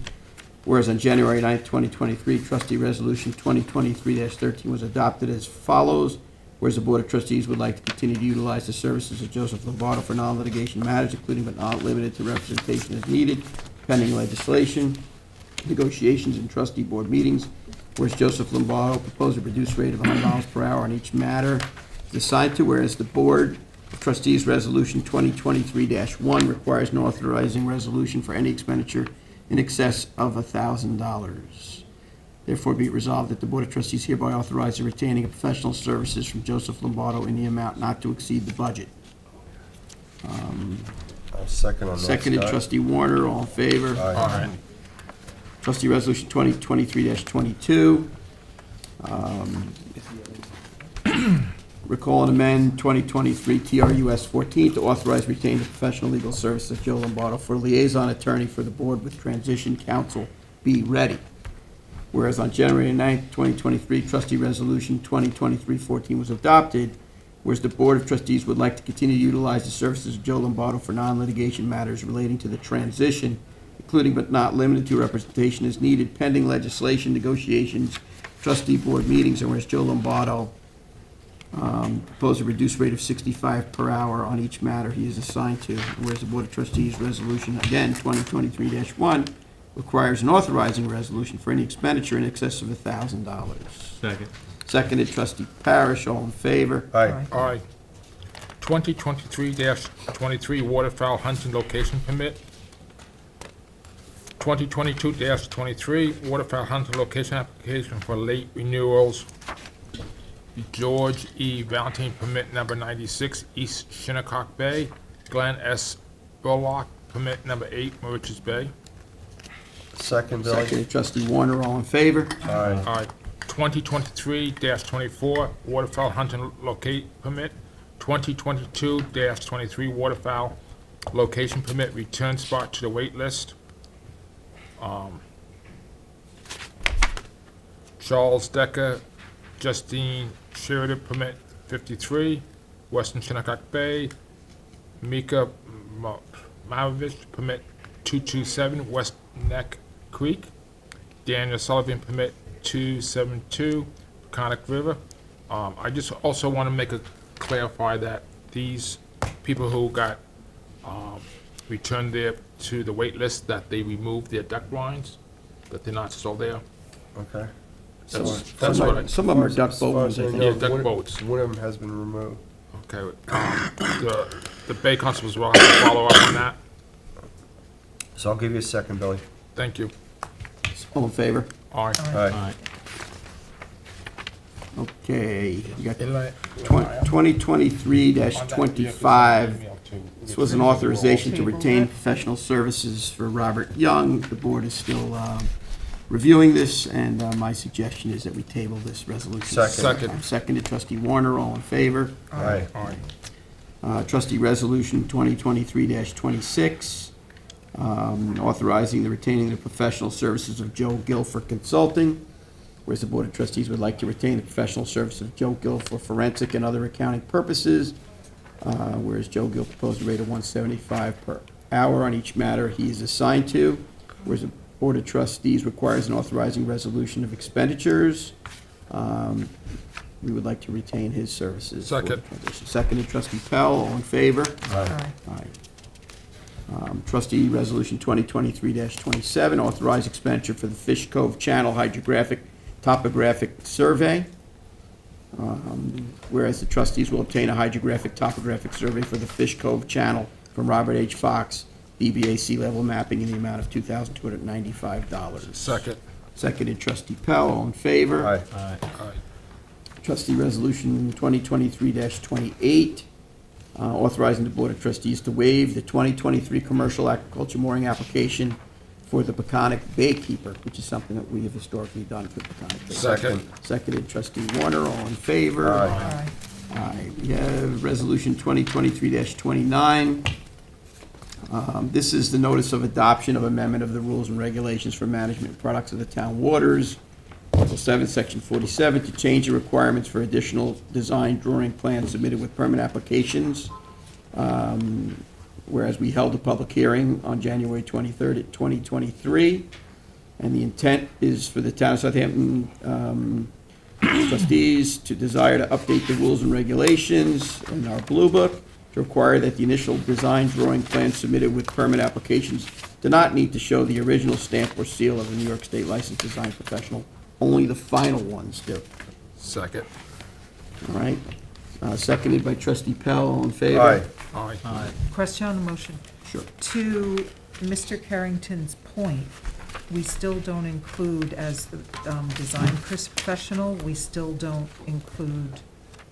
Whereas on January 9th, 2023, trustee resolution 2023-13 was adopted as follows. Whereas the Board of Trustees would like to continue to utilize the services of Joseph Lombardo for non-litigation matters, including but not limited to representation as needed, pending legislation, negotiations, and trustee board meetings. Whereas Joseph Lombardo proposed a reduced rate of $100 per hour on each matter is assigned to, whereas the Board of Trustees Resolution 2023-1 requires an authorizing resolution for any expenditure in excess of $1,000. Therefore, be it resolved that the Board of Trustees hereby authorize the retaining of professional services from Joseph Lombardo in the amount not to exceed the budget. I'll second on that, Seconded, Scott. trustee Warner, all in favor? Aye. Trustee Resolution 2023-22. Recall and amend 2023 TRUS 14 to authorize retained professional legal services of Joe Lombardo for liaison attorney for the board with transition counsel. Be ready. Whereas on January 9th, 2023, trustee resolution 2023-14 was adopted, whereas the Board of Trustees would like to continue to utilize the services of Joe Lombardo for non-litigation matters relating to the transition, including but not limited to representation as needed pending legislation, negotiations, trustee board meetings, and whereas Joe Lombardo proposed a reduced rate of $65 per hour on each matter he is assigned to, whereas the Board of Trustees resolution, again, 2023-1, requires an authorizing resolution for any expenditure in excess of $1,000. Second. Seconded, trustee Parish, all in favor? Aye. Aye. 2023-23 waterfowl hunting location permit. 2022-23 waterfowl hunting location application for late renewals. George E. Valentine permit number 96, East Shinnecock Bay. Glenn S. Bullock permit number 8, Mauritius Bay. Second, Billy. Seconded, trustee Warner, all in favor? Aye. 2023-24 waterfowl hunting locate permit. 2022-23 waterfowl location permit, return spot to the wait list. Charles Decker, Justine Sheridan permit 53, Western Shinnecock Bay. Mika Maravich permit 227, West Neck Creek. Daniel Sullivan permit 272, Peconic River. I just also want to clarify that these people who got returned there to the wait list, that they removed their duck blinds, that they're not still there. Okay. That's what I. Some of them are duck boat ones, I think. Yeah, duck boats. One of them has been removed. Okay. The Bay Constables will have to follow up on that. So I'll give you a second, Billy. Thank you. All in favor? Aye. Aye. Okay, you got 2023-25. This was an authorization to retain professional services for Robert Young. The board is still reviewing this, and my suggestion is that we table this resolution. Second. Seconded, trustee Warner, all in favor? Aye. Trustee resolution 2023-26, authorizing the retaining of the professional services of Joe Gill for consulting, whereas the Board of Trustees would like to retain the professional services of Joe Gill for forensic and other accounting purposes, whereas Joe Gill proposed a rate of $175 per hour on each matter he is assigned to, whereas the Board of Trustees requires an authorizing resolution of expenditures. We would like to retain his services. Second. Seconded, trustee Pell, all in favor? Aye. Aye. Trustee Resolution 2023-27, authorize expenditure for the Fish Cove Channel Hydrographic Topographic Survey. Whereas the trustees will obtain a hydrographic topographic survey for the Fish Cove Channel from Robert H. Fox, DBA Sea Level Mapping, in the amount of $2,295. Second. Seconded, trustee Pell, all in favor? Aye. Aye. Trustee Resolution 2023-28, authorizing the Board of Trustees to waive the 2023 commercial aquaculture mooring application for the Peconic Baykeeper, which is something that we have historically done for the Peconic Baykeeper. Second. Seconded, trustee Warner, all in favor? Aye. Aye. We have Resolution 2023-29. This is the notice of adoption of amendment of the rules and regulations for management and products of the town waters. Article 7, Section 47, to change the requirements for additional design drawing plans submitted with permit applications. Whereas we held a public hearing on January 23rd, 2023, and the intent is for the town of Southampton trustees to desire to update the rules and regulations in our Blue Book to require that the initial design drawing plans submitted with permit applications do not need to show the original stamp or seal of a New York State licensed design professional. Only the final ones do. Second. All right? Seconded by trustee Pell, all in favor? Aye. Aye. Question on the motion. Sure. To Mr. Carrington's point, we still don't include, as the design professional, we still don't include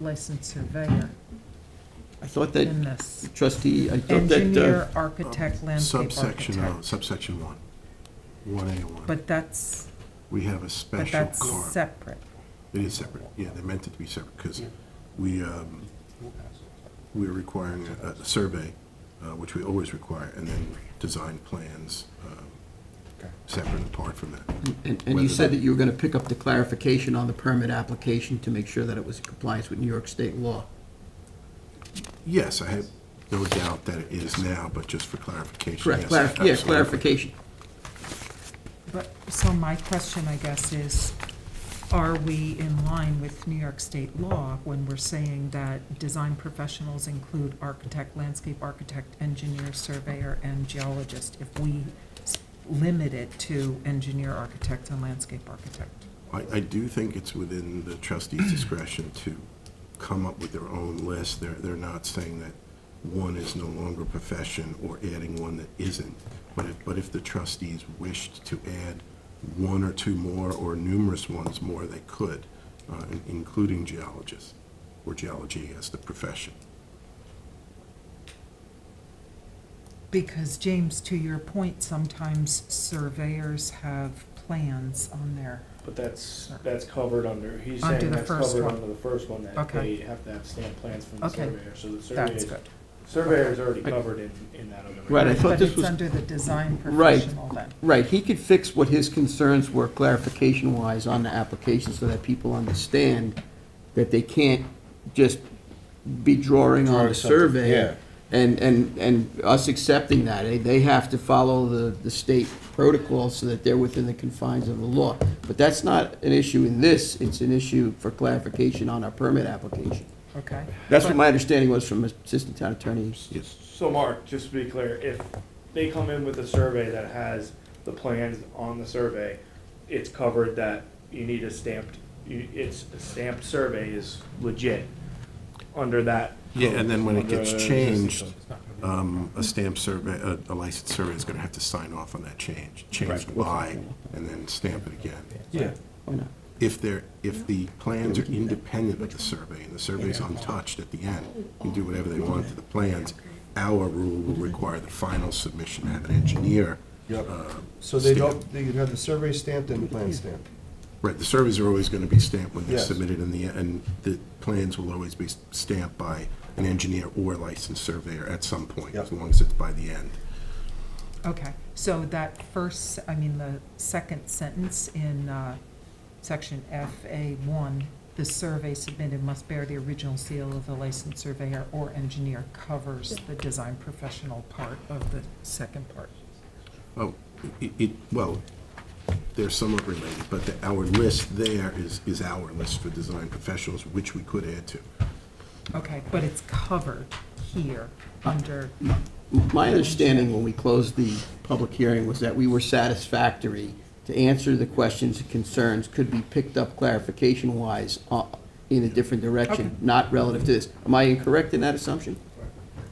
licensed surveyor I thought in that, this. trustee, I thought that, Engineer, architect, landscape Subsection, architect. subsection 1. 1A1. But that's, We have a but special that's car. separate. It is separate, yeah, they meant it to be separate, because we're requiring a survey, which we always require, and then design plans, separate and apart from that. And you said that you were going to pick up the clarification on the permit application to make sure that it was in compliance with New York State law. Yes, I have no doubt that it is now, but just for clarification. Correct, yes, yeah, absolutely. clarification. But, so my question, I guess, is, are we in line with New York State law when we're saying that design professionals include architect, landscape architect, engineer, surveyor, and geologist, if we limit it to engineer, architect, and landscape architect? I do think it's within the trustees' discretion to come up with their own list. They're not saying that one is no longer a profession or adding one that isn't. But if the trustees wished to add one or two more or numerous ones more, they could, including geologists or geology as the profession. Because, James, to your point, sometimes surveyors have plans on their, But that's covered under, he's Under saying the that's first covered one. under the first one, that Okay. they have to have stamp plans from the Okay. surveyor, so the that's surveyor's, good. surveyor's already covered in that other. Right, I thought But this it's was. under the design Right. professional then. Right, he could fix what his concerns were clarification-wise on the application so that people understand that they can't just be drawing on Drawing the something, survey. yeah. And us accepting that. They have to follow the state protocol so that they're within the confines of the law. But that's not an issue in this, it's an issue for clarification on our permit application. Okay. That's what But- my understanding was from Assistant Town Attorney. So Mark, just to be clear, if they come in with a survey that has the plans on the survey, it's covered that you need a stamped, it's a stamped survey is legit under that. Yeah, and then when it under gets the changed, system. a stamp survey, a licensed surveyor is going to have to sign off on that change by, and then stamp it again. Yeah. Why not? If the plans are independent of the survey, and the survey's untouched at the end, you can do whatever they want to the plans, our rule will require the final submission to have an engineer. Yep. uh, So they stamp. don't, they have the survey stamped and the plan stamped. Right, the surveys are always going to be stamped when they're Yes. submitted, and the plans will always be stamped by an engineer or licensed surveyor at some point, Yep. as long as it's by the end. Okay, so that first, I mean, the second sentence in section FA1, the survey submitted must bear the original seal of the licensed surveyor or engineer, covers the design professional part of the second part. Oh, well, they're somewhat related, but our list there is our list for design professionals, which we could add to. Okay, but it's covered here under, My understanding when we closed the public hearing was that we were satisfactory to answer the questions and concerns could be picked up clarification-wise in a different direction, not relative to this. Am I incorrect in that assumption?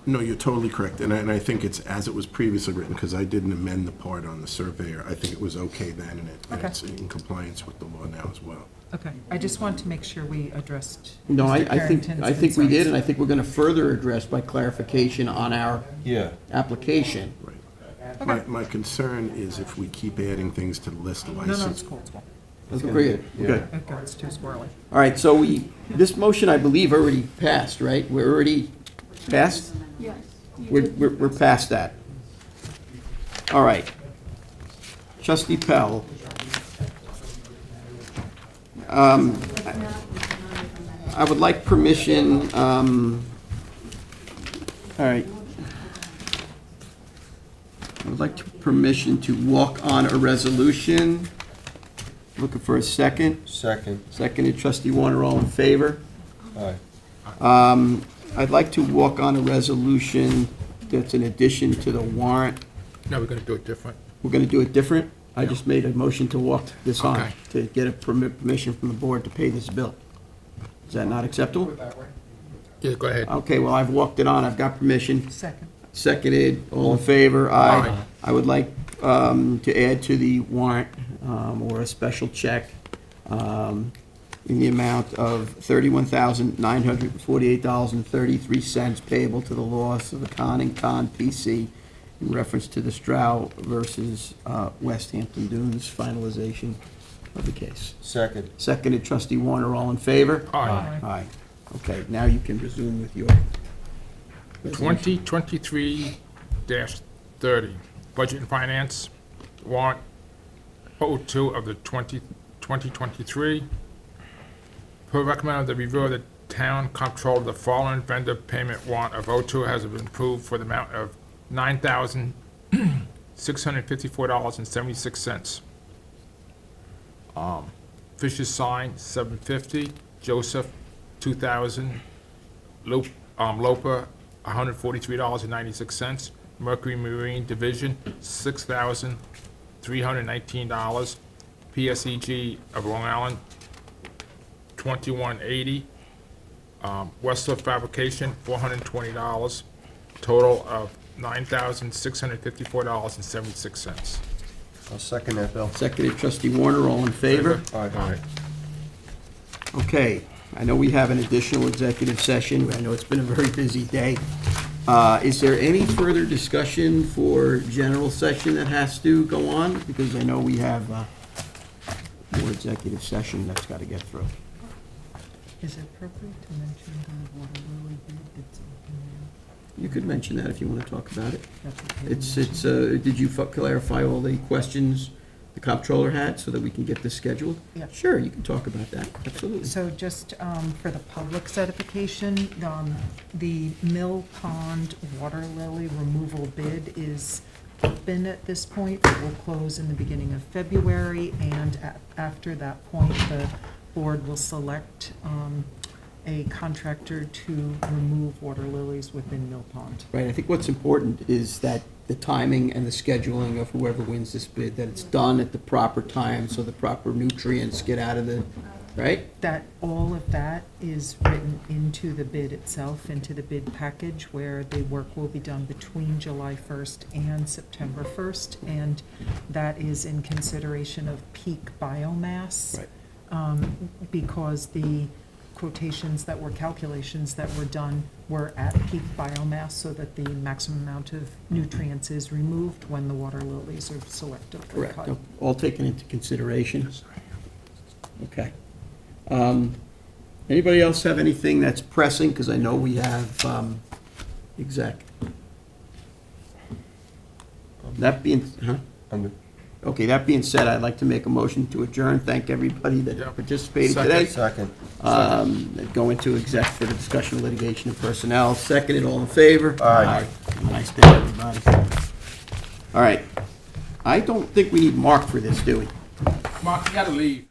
No, you're totally correct, and I think it's as it was previously written, because I didn't amend the part on the surveyor. I think it was okay then, and Okay. it's in compliance with the law now as well. okay, I just want to make sure we addressed No, Mr. I think Carrington's we did, concerns. and I think we're gonna further address by clarification on our Yeah. application. My concern is if we keep adding things to the list of No, no, it's license. cool, it's cool. Agreed, Yeah. good. It gets too squirrely. All right, so this motion, I believe, already passed, right? We're already passed? Yes. We're past that. All right. Trustee Pell. I would like permission, all right. I would like permission to walk on a resolution. Looking for a second. Second. Seconded, trustee Warner, all in favor? Aye. I'd like to walk on a resolution that's in addition to the warrant. No, we're gonna do it different. We're going to do it different. I just made a motion to walk this on, Okay. to get a permission from the board to pay this bill. Is that not acceptable? Yeah, go ahead. Okay, well, I've walked it on, I've got permission. Second. Seconded, all in favor? Aye. I would like to add to the warrant, or a special check, in the amount of $31,948.33 payable to the Law of Con and Con PC in reference to the Stroud versus West Hampton Dunes finalization of the case. Second. Seconded, trustee Warner, all in favor? Aye. Aye. Okay, now you can resume with your resolution. 2023-30, Budget and Finance, warrant 02 of the 2023. Per recommend of the review of the town comptroller, the following vendor payment warrant of 02 has been approved for the amount of $9,654.76. Fisher's Sign, $750. Joseph, $2,000. Loper, $143.96. Mercury Marine Division, $6,319. PSEG of Long Island, $21.80. Westlaw Fabrication, $420. Total of $9,654.76. I'll second that, Bill. Seconded, trustee Warner, all in favor? Aye. Okay, I know we have an additional executive session. I know it's been a very busy day. Is there any further discussion for general session that has to go on? Because I know we have more executive session that's got to get through. Is it appropriate to mention the water lily bid that's open You could mention that if you want to talk about it. now? That's okay to It's, mention? did you clarify all the questions the comptroller had so that we can get this scheduled? Yeah. Sure, you can talk about that, absolutely. So just for the public certification, the Mill Pond water lily removal bid is open at this point. It will close in the beginning of February, and after that point, the board will select a contractor to remove water lilies within Mill Pond. Right, I think what's important is that the timing and the scheduling of whoever wins this bid, that it's done at the proper time so the proper nutrients get out of the, right? That, all of that is written into the bid itself, into the bid package, where the work will be done between July 1st and September 1st, and that is in consideration of peak biomass. Right. Because the quotations that were, calculations that were done were at peak biomass, so that the maximum amount of nutrients is removed when the water lilies are selected for Correct, cut. all taken into consideration. Okay. Anybody else have anything that's pressing? Because I know we have exec. That being, Okay, that being said, I'd like to make a motion to adjourn. Thank everybody that participated today. Second. Go into exec for the discussion of litigation and personnel. Seconded, all in favor? Aye. Have a nice day, everybody. All right. I don't think we need Mark for this, do we? Mark, you gotta leave.